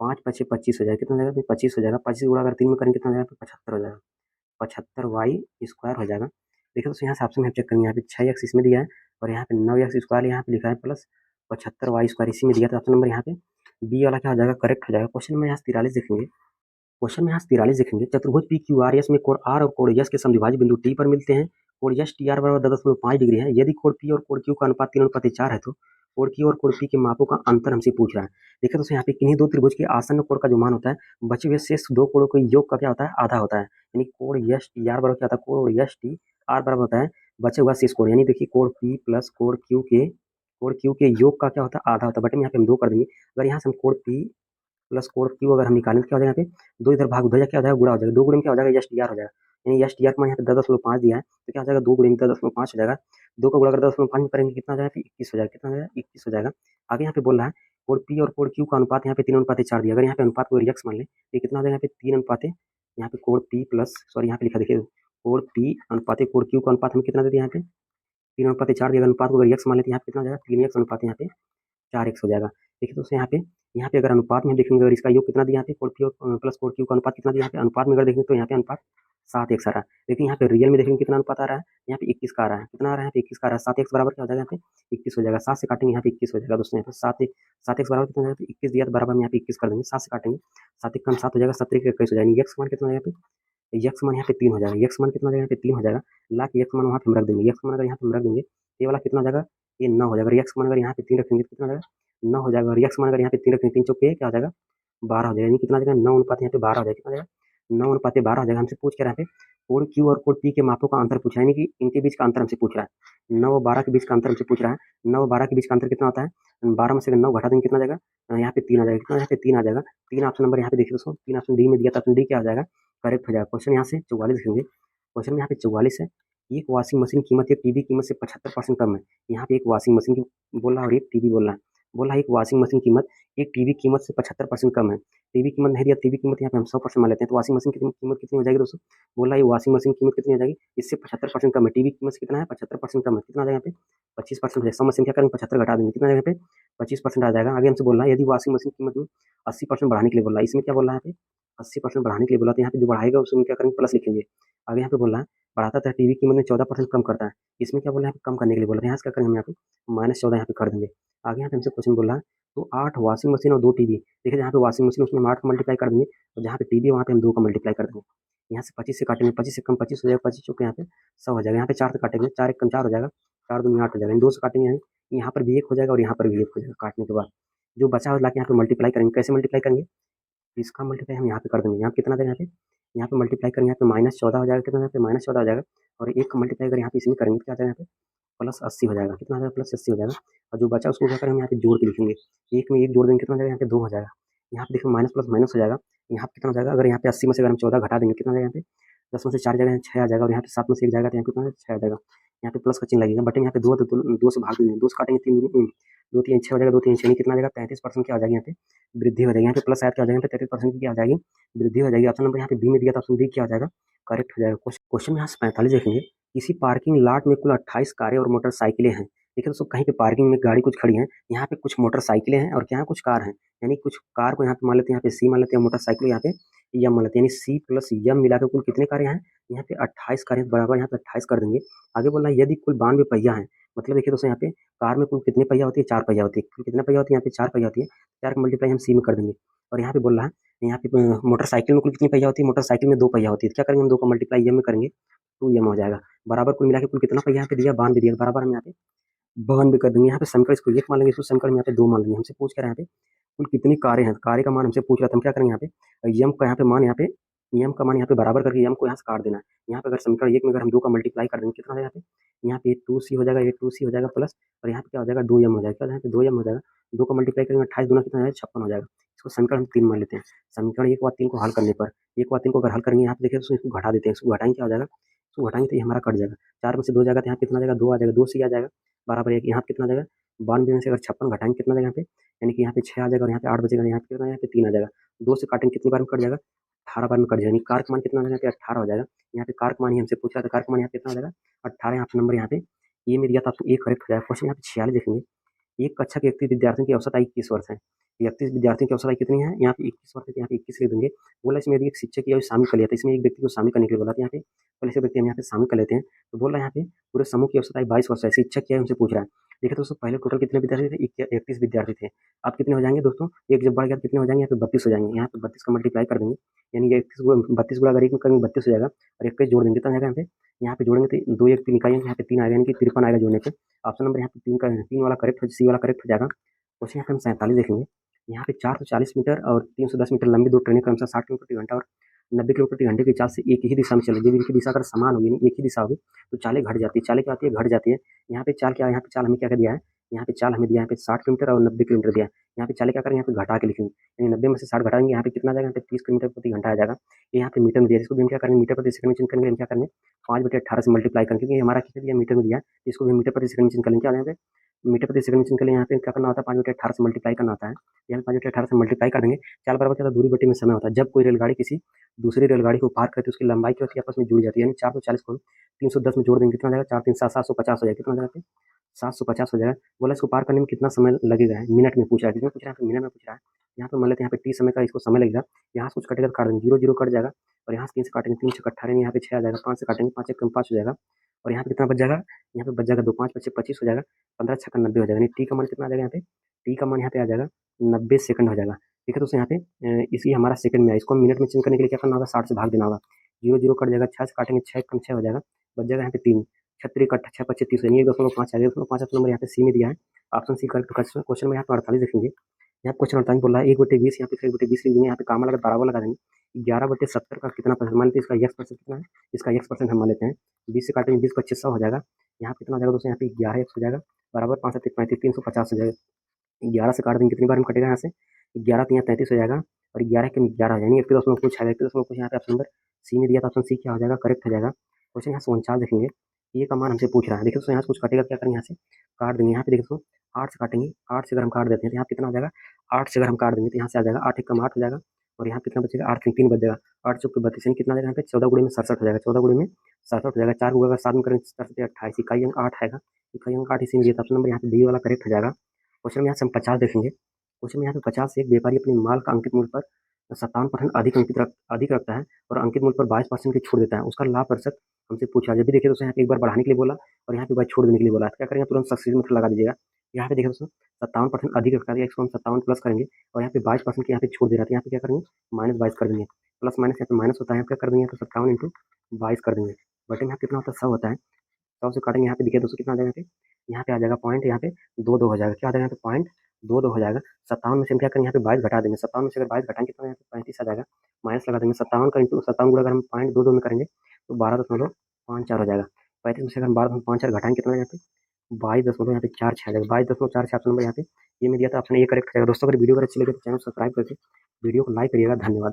5 5 25 हो जाएगा, कितना हो जाएगा 25 हो जाएगा। 25 गुणा अगर 3 में करेंगे कितना हो जाएगा, 75 हो जाएगा, 75y स्क्वायर हो जाएगा। देखिए दोस्तों यहाँ से ऑप्शन में चेक करेंगे, यहाँ पे 6x इसमें दिया है, और यहाँ पे 9x स्क्वायर यहाँ पे लिखा है, प्लस 75y स्क्वायर इसी में दिया था। ऑप्शन नंबर यहाँ पे बी वाला क्या हो जाएगा, करेक्ट हो जाएगा। क्वेश्चन में यहाँ 43 देखेंगे। क्वेश्चन में यहाँ 43 देखेंगे। चतुर्भुज पी क्यू आर एस में कोण आर और कोण यस के समद्विभाज्य बिंदु टी पर मिलते हैं। कोण यस टी आर बराबर 10.5 डिग्री है। यदि कोण पी और कोण क्यू का अनुपात 3:4 है तो कोण क्यू और कोण पी के मापों का अंतर हमसे पूछ रहा है। देखिए दोस्तों यहाँ पे किन्हीं दो त्रिभुज के आसन्न कोण का जो मान होता है, बचे हुए शेष दो कोणों के योग का क्या होता है, आधा होता है। यानी कोण यस टी आर बराबर क्या होता है, कोण यस टी आर बराबर होता है बचे हुआ शेष कोण, यानी देखिए कोण पी प्लस कोण क्यू के कोण क्यू के योग का क्या होता है, आधा होता है, बटे में यहाँ पे हम 2 कर देंगे। अगर यहाँ से हम कोण पी प्लस कोण क्यू अगर हम निकालें तो क्या हो जाएगा यहाँ पे, 2 इधर भाग उधर क्या हो जाएगा, गुणा हो जाएगा। 2 गुणे में क्या हो जाएगा, यश टी आर हो जाएगा। यानी यश टी आर का मान यहाँ पे 10.5 दिया है, तो क्या हो जाएगा, 2 गुणे में 10.5 हो जाएगा। 2 का गुणा अगर 10.5 में करेंगे कितना हो जाएगा, 21 हो जाएगा। कितना हो जाएगा, 21 हो जाएगा। आगे यहाँ पे बोल रहा है कोण पी और कोण क्यू का अनुपात यहाँ पे 3:4 दिया। अगर यहाँ पे अनुपात को रिएक्स मान ले तो ये कितना हो जाएगा, यहाँ पे 3 यहाँ पे कोण पी प्लस सॉरी यहाँ पे लिखा देखिए, कोण पी अनुपात कोण क्यू का अनुपात हमें कितना दे दिया यहाँ पे, 3:4 दिया। अनुपात को अगर एक्स मान लेते हैं यहाँ पे कितना हो जाएगा, 3x अनुपात यहाँ पे 4x हो जाएगा। देखिए दोस्तों यहाँ पे अगर अनुपात में देखेंगे, अगर इसका योग कितना दिया यहाँ पे, कोण पी प्लस कोण क्यू का अनुपात कितना दिया यहाँ पे, अनुपात में अगर देखेंगे तो यहाँ पे अनुपात 7x आ रहा है। लेकिन यहाँ पे रियल में देखेंगे कितना अनुपात आ रहा है, यहाँ पे 21 का आ रहा है। कितना आ रहा है, यहाँ पे 21 का आ रहा है। 7x बराबर क्या हो जाएगा, यहाँ पे 21 हो जाएगा। 7 से काटेंगे यहाँ पे 21 हो जाएगा दोस्तों। यहाँ पे 7x बराबर कितना हो जाएगा, 21 दिया तो बराबर में यहाँ पे 21 कर देंगे। 7 से काटेंगे, 7 एक कम 7 हो जाएगा, 7 एक 21 हो जाएगा। यक्स मान कितना हो जाएगा, यक्स मान यहाँ पे 3 हो जाएगा। यक्स मान कितना हो जाएगा, यहाँ पे 3 हो जाएगा। ला के यक्स मान वहाँ पे हम रख देंगे। यक्स मान अगर यहाँ पे हम रख देंगे, ये वाला कितना हो जाएगा, ये 9 हो जाएगा। यक्स मान अगर यहाँ पे 3 रखेंगे तो कितना हो जाएगा, 9 हो जाएगा। और यक्स मान अगर यहाँ पे 3 रखेंगे, 3 चौके क्या हो जाएगा, 12 हो जाएगा। यानी कितना हो जाएगा, 9 अनुपात यहाँ पे 12 हो जाएगा। कितना हो जाएगा, 9 अनुपात 12 हो जाएगा। हमसे पूछ के रहा है कोण क्यू और कोण पी के मापों का अंतर पूछा है, यानी कि इनके बीच का अंतर हमसे पूछ रहा है। 9 और 12 के बीच का अंतर हमसे पूछ रहा है। 9 और 12 के बीच का अंतर कितना होता है, 12 में से अगर 9 घटा देंगे कितना आ जाएगा, यहाँ पे 3 आ जाएगा। कितना यहाँ पे 3 आ जाएगा। 3 ऑप्शन नंबर यहाँ पे देखिए दोस्तों, 3 ऑप्शन डी में दिया था, ऑप्शन डी क्या हो जाएगा, करेक्ट हो जाएगा। क्वेश्चन यहाँ से 44 लिखेंगे। क्वेश्चन में यहाँ पे 44 है। एक वॉशिंग मशीन कीमत एक टीवी कीमत से 75% कम है। यहाँ पे एक वॉशिंग मशीन की बोल रहा है और एक टीवी बोल रहा है। बोल रहा है एक वॉशिंग मशीन कीमत एक टीवी कीमत से 75% कम है। टीवी कीमत नहीं दिया, टीवी कीमत यहाँ पे हम 100% मान लेते हैं। तो वॉशिंग मशीन की कीमत कितनी हो जाएगी दोस्तों, बोल रहा है वॉशिंग मशीन की कीमत कितनी हो जाएगी, इससे 75% कम है। टीवी कीमत से कितना है, 75% कम है। कितना आ जाएगा यहाँ पे, 25% है। 100 में से क्या करेंगे, 75 घटा देंगे, कितना यहाँ पे 25% आ जाएगा। आगे हमसे बोल रहा है यदि वॉशिंग मशीन कीमत में 80% बढ़ाने के लिए बोल रहा है। इसमें क्या बोल रहा है, यहाँ पे 80% बढ़ाने के लिए बोला, तो यहाँ पे जो बढ़ाएगा उसमें क्या करेंगे, प्लस लिखेंगे। आगे यहाँ पे बोल रहा है बढ़ाता था टीवी कीमत में 14% कम करता है। इसमें क्या बोल रहा है, कम करने के लिए बोल रहा है। यहाँ से क्या करेंगे, हम यहाँ पे -14 यहाँ पे कर देंगे। आगे यहाँ पे हमसे क्वेश्चन बोल रहा है तो 8 वॉशिंग मशीन और 2 टीवी। देखिए जहाँ पे वॉशिंग मशीन उसमें हम 8 का मल्टीप्लाई कर देंगे, और जहाँ पे टीवी वहाँ पे हम 2 का मल्टीप्लाई कर देंगे। यहाँ से 25 से काटेंगे, 25 से कम 25 हो जाएगा, 25 चौके यहाँ पे 100 हो जाएगा। यहाँ पे 4 से काटेंगे, 4 एक कम 4 हो जाएगा, 4 दूनी 8 हो जाएगा। 2 से काटेंगे, यहाँ पर भी 1 हो जाएगा और यहाँ पर भी 1 हो जाएगा। काटने के बाद जो बचा हो लाके यहाँ पे मल्टीप्लाई करेंगे। कैसे मल्टीप्लाई करेंगे, इसका मल्टीप्लाई हम यहाँ पे कर देंगे। यहाँ कितना देगा, यहाँ पे मल्टीप्लाई करेंगे, यहाँ पे -14 हो जाएगा। कितना यहाँ पे -14 हो जाएगा। और 1 का मल्टीप्लाई अगर यहाँ पे इसमें करेंगे क्या आ जाएगा, यहाँ पे +80 हो जाएगा। कितना आ जाएगा, +80 हो जाएगा। और जो बचा उसको क्या करेंगे, यहाँ पे जोड़ के लिखेंगे। 1 में 1 जोड़ देंगे, कितना हो जाएगा, यहाँ पे 2 हो जाएगा। यहाँ पे देखिए माइनस प्लस माइनस हो जाएगा। यहाँ पे कितना हो जाएगा, अगर यहाँ पे 80 में से अगर हम 14 घटा देंगे, कितना हो जाएगा, यहाँ पे 10 में से 4 जाएगा, 6 आ जाएगा। और यहाँ पे 7 में से 1 जाएगा, तो यहाँ पे कितना 6 आ जाएगा। यहाँ पे प्लस का चिन्ह लगेगा, बटे में यहाँ पे 2 तो 2 से भाग देंगे, 2 से काटेंगे 3 2 3 6 हो जाएगा, 2 3 6 कितना आ जाएगा, 33% क्या हो जाएगी, यहाँ पे वृद्धि हो जाएगी। यहाँ पे प्लस आया क्या हो जाएगा, यहाँ पे 33% की क्या हो जाएगी, वृद्धि हो जाएगी। ऑप्शन नंबर यहाँ पे बी में दिया था, ऑप्शन बी क्या हो जाएगा, करेक्ट हो जाएगा। क्वेश्चन में यहाँ से 45 देखेंगे। किसी पार्किंग लॉट में कुल 28 कारें और मोटरसाइकिलें हैं। देखिए दोस्तों कहीं पे पार्किंग में गाड़ी कुछ खड़ी है, यहाँ पे कुछ मोटरसाइकिलें हैं और क्या कुछ कार हैं। यानी कुछ कार को यहाँ पे मान लेते हैं, यहाँ पे सी मान लेते हैं, मोटरसाइकिल यहाँ पे यम मान लेते हैं। यानी सी प्लस यम मिलाकर कुल कितने कारें हैं, यहाँ पे 28 कारें बराबर यहाँ पे 28 कर देंगे। आगे बोल रहा है यदि कुल 92 पहिया है, मतलब देखिए दोस्तों यहाँ पे कार में कुल कितने पहिया होती है, 4 पहिया होती है। कुल कितने पहिया होती है, यहाँ पे 4 पहिया होती है। 4 का मल्टीप्लाई हम सी में कर देंगे। और यहाँ पे बोल रहा है यहाँ पे मोटरसाइकिल में कुल कितनी पहिया होती है, मोटरसाइकिल में 2 पहिया होती है। क्या करेंगे हम 2 का मल्टीप्लाई यम में करेंगे, 2 यम हो जाएगा। बराबर कुल मिला के कुल कितना पहिया यहाँ पे दिया, 92 दिया, बराबर हम यहाँ पे 92 कर देंगे। यहाँ पे समीकरण इसको 1 मान लेंगे, इसको समीकरण यहाँ पे 2 मान लेंगे। हमसे पूछ कर यहाँ पे कुल कितनी कारें हैं, कारें का मान हमसे पूछ रहा था। हम क्या करेंगे, यहाँ पे यम का यहाँ पे मान यहाँ पे यम का मान यहाँ पे बराबर करके यम को यहाँ से काट देना है। यहाँ पे अगर समीकरण 1 में अगर हम 2 का मल्टीप्लाई कर देंगे, कितना हो जाएगा, यहाँ पे 2c हो जाएगा, ये 2c हो जाएगा प्लस, और यहाँ पे क्या हो जाएगा, 2m हो जाएगा। यहाँ पे 2m हो जाएगा, 2 का मल्टीप्लाई करेंगे 28 दूना कितना हो जाएगा, 56 हो जाएगा। इसको समीकरण हम 3 मान लेते हैं। समीकरण 1 व 3 को हल करने पर, 1 व 3 को अगर हल करेंगे, यहाँ पे देखिए इसको घटा देते हैं। इसको घटाएंगे क्या हो जाएगा, इसको घटाएंगे तो ये हमारा कट जाएगा। 4 में से 2 जाएगा तो यहाँ पे कितना आ जाएगा, 2 आ जाएगा, 2c आ जाएगा बराबर 1। यहाँ पे कितना आ जाएगा, 92 में से अगर 56 घटाएंगे कितना आ जाएगा, यहाँ पे यानी कि यहाँ पे 6 आ जाएगा और यहाँ पे 8 बचेगा। यहाँ पे कितना, यहाँ पे 3 आ जाएगा। 2 से काटेंगे कितनी बार में कट जाएगा, 18 बार में कट जाएगा। कार का मान कितना आ जाएगा, यहाँ पे 18 हो जाएगा। यहाँ पे कार का मान ही हमसे पूछा था, कार का मान यहाँ पे कितना हो जाएगा, 18। यहाँ पे नंबर यहाँ पे ये में दिया था, आपको 1 करेक्ट हो जाएगा। क्वेश्चन यहाँ पे 46 देखेंगे। एक कक्षा के 31 विद्यार्थियों की औसत आयु 21 वर्ष है। 31 विद्यार्थियों की औसत आयु कितनी है, यहाँ पे 21 वर्ष है, यहाँ पे 21 लिख देंगे। बोला इसमें यदि एक शिक्षक की आयु शामिल कर लिया था, इसमें एक व्यक्ति को शामिल करने के लिए बोला था। यहाँ पे पहले से व्यक्ति हम यहाँ पे शामिल कर लेते हैं। तो बोल रहा है यहाँ पे पूरे समूह की औसत आयु 22 वर्ष है। शिक्षक की आयु हमसे पूछ रहा है। देखिए दोस्तों पहले टोटल कितने विद्यार्थी थे, 31 विद्यार्थी थे। अब कितने हो जाएंगे दोस्तों, एक जब बढ़ गया कितने हो जाएंगे, यहाँ पे 32 हो जाएंगे। यहाँ पे 32 का मल्टीप्लाई कर देंगे, यानी 32 गुणा अगर 1 में करेंगे 32 हो जाएगा। और 21 जोड़ देंगे, कितना जाएगा यहाँ पे जोड़ेंगे तो 2 1 3 निकालेंगे, यहाँ पे 3 आएगा, यानी कि 53 आएगा जोड़ने पे। ऑप्शन नंबर यहाँ पे 3 का 3 वाला करेक्ट हो, सी वाला करेक्ट हो जाएगा। क्वेश्चन यहाँ पे हम 47 देखेंगे। यहाँ पे 440 मीटर और 310 मीटर लंबी 2 ट्रेनें क्रमशः 60 किलोमीटर प्रति घंटा और 90 किलोमीटर प्रति घंटे की चाल से एक ही दिशा में चले। जब इनकी दिशा अगर समान होगी, एक ही दिशा होगी, तो चालें घट जाती है। चालें क्या आती है, घट जाती है। यहाँ पे चाल क्या है, यहाँ पे चाल हमें क्या दिया है, यहाँ पे चाल हमें दिया है यहाँ पे 60 किलोमीटर और 90 किलोमीटर दिया है। यहाँ पे चालें क्या करेंगे, यहाँ पे घटा के लिखेंगे, यानी 90 में से 60 घटाएंगे, यहाँ पे कितना आ जाएगा, यहाँ पे 30 किलोमीटर प्रति घंटा आ जाएगा। ये यहाँ पे मीटर में दिया है, इसको भी हम क्या करेंगे, मीटर प्रति सेकंड में चेंज करेंगे, हम क्या करेंगे 5/18 से मल्टीप्लाई करेंगे, क्योंकि हमारा कितना दिया मीटर में दिया है, तो इसको भी मीटर प्रति सेकंड में चेंज करेंगे। क्या यहाँ पे मीटर प्रति सेकंड में चेंज करेंगे, यहाँ पे क्या करना होता है 5/18 से मल्टीप्लाई करना होता है, यहाँ 5/18 से मल्टीप्लाई कर देंगे। चाल बराबर क्या होता है, दूरी बटे में समय होता है। जब कोई रेलगाड़ी किसी दूसरी रेलगाड़ी को पार करती है, उसकी लंबाई क्या होती है, आपस में जुड़ जाती है, यानी 440 को 310 में जोड़ देंगे, कितना हो जाएगा 4 3 7 750 हो जाएगा, कितना हो जाएगा 750 हो जाएगा। बोला इसको पार करने में कितना समय लगेगा, मिनट में पूछ रहा है, कितना पूछ रहा है, मिनट में पूछ रहा है। यहाँ पे मान लेते हैं यहाँ पे टी समय का इसको समय लगेगा, यहाँ से कुछ कटेगा तो काट देंगे, 0 0 कट जाएगा, और यहाँ से 3 से काटेंगे, 3 से 18 यहाँ पे 6 आ जाएगा, 5 से काटेंगे, 5 1 5 हो जाएगा, और यहाँ पे कितना बच जाएगा, यहाँ पे बच जाएगा 2 5 25 25 हो जाएगा, 15 6 90 हो जाएगा, यानी टी का मान कितना आ जाएगा, यहाँ पे टी का मान यहाँ पे आ जाएगा 90 सेकंड हो जाएगा। ठीक है, तो यहाँ पे इसी हमारा सेकंड में है, इसको मिनट में चेंज करने के लिए क्या करना होगा, 60 से भाग देना होगा, 0 0 कट जाएगा, 6 से काटेंगे, 6 कम 6 हो जाएगा, बच जाएगा यहाँ पे 3 छत्तीस कट 6 25 30 यानी 1.5 आ गया, 1.5 नंबर यहाँ पे सी में दिया है, ऑप्शन सी करेक्ट। क्वेश्चन में यहाँ पे 48 देखेंगे, यहाँ क्वेश्चन 48 बोल रहा है 1/20, यहाँ पे 1/20 लिख देंगे, यहाँ पे काम लगा बराबर लगा देंगे, 11/70 का कितना परसेंट, मान लेते हैं इसका x परसेंट कितना है, इसका x परसेंट हम मान लेते हैं, 20 से काटेंगे 20 25 100 हो जाएगा, यहाँ पे कितना हो जाएगा दोस्तों, यहाँ पे 11x हो जाएगा, बराबर 5 7 35 350 हो जाएगा, 11 से काट देंगे, कितनी बार में कटेगा यहाँ से, 11 3 33 हो जाएगा, और 11 के 11 यानी 1.9 आएगा, 1.9 यहाँ पे ऑप्शन नंबर सी में दिया था, ऑप्शन सी क्या हो जाएगा, करेक्ट हो जाएगा। क्वेश्चन यहाँ से 49 देखेंगे, ये का मान हमसे पूछ रहा है, देखिए दोस्तों यहाँ से कुछ कटेगा, क्या करेंगे यहाँ से काट देंगे, यहाँ पे देखिए दोस्तों 8 से काटेंगे, 8 से अगर हम काट देते हैं तो यहाँ कितना हो जाएगा, 8 से अगर हम काट देंगे तो यहाँ से आ जाएगा 8 1 कम 8 हो जाएगा, और यहाँ कितना बचेगा 8 3 बच जाएगा, 8 चौक 32 यानी कितना आ जाएगा यहाँ पे 14 गुणे में 67 हो जाएगा, 14 गुणे में 67 हो जाएगा, 4 गुणे अगर 7 में करेंगे 28 इकाई अंक 8 आएगा, इकाई अंक 8 इसी में दिया था, ऑप्शन नंबर यहाँ पे डी वाला करेक्ट हो जाएगा। क्वेश्चन में यहाँ से हम 50 देखेंगे, क्वेश्चन में यहाँ पे 50 से एक व्यापारी अपने माल का अंकित मूल्य पर 57% अधिक रखता है और अंकित मूल्य पर 22% की छूट देता है, उसका लाभ प्रतिशत हमसे पूछा। जब भी देखिए दोस्तों यहाँ पे एक बार बढ़ाने के लिए बोला और यहाँ पे बार छोड़ देने के लिए बोला, क्या करेंगे तुरंत सक्सीड मेथड लगा दीजिएगा। यहाँ पे देखिए दोस्तों 57% अधिक रखता है, इसको हम 57 प्लस करेंगे, और यहाँ पे 22% की यहाँ पे छूट दे रहा था, यहाँ पे क्या करेंगे -22 कर देंगे, प्लस माइनस यहाँ पे माइनस होता है, यहाँ पे क्या कर देंगे, यहाँ पे 57 इंटू 22 कर देंगे, बटे में यहाँ कितना होता है 100 होता है, 100 से काटेंगे, यहाँ पे देखिए दोस्तों कितना आ जाएगा, यहाँ पे आ जाएगा पॉइंट, यहाँ पे 2 2 हो जाएगा, क्या आ जाएगा यहाँ पे पॉइंट 2 2 हो जाएगा। 57 में से हम क्या करेंगे, यहाँ पे 22 घटा देंगे, 57 में से अगर 22 घटाएंगे कितना यहाँ पे 35 आ जाएगा, माइनस लगा देंगे, 57 का इंटू 57 गुणा अगर हम पॉइंट 2 2 में करेंगे तो 12.54 हो जाएगा, 35 में से अगर हम 12.54 घटाएंगे कितना यहाँ पे 22.46 आ जाएगा, 22.46 ऑप्शन नंबर यहाँ पे ये में दिया था, ऑप्शन ए करेक्ट रहेगा। दोस्तों अगर वीडियो अगर अच्छी लगे तो चैनल सब्सक्राइब करके वीडियो को लाइक करिएगा, धन्यवाद।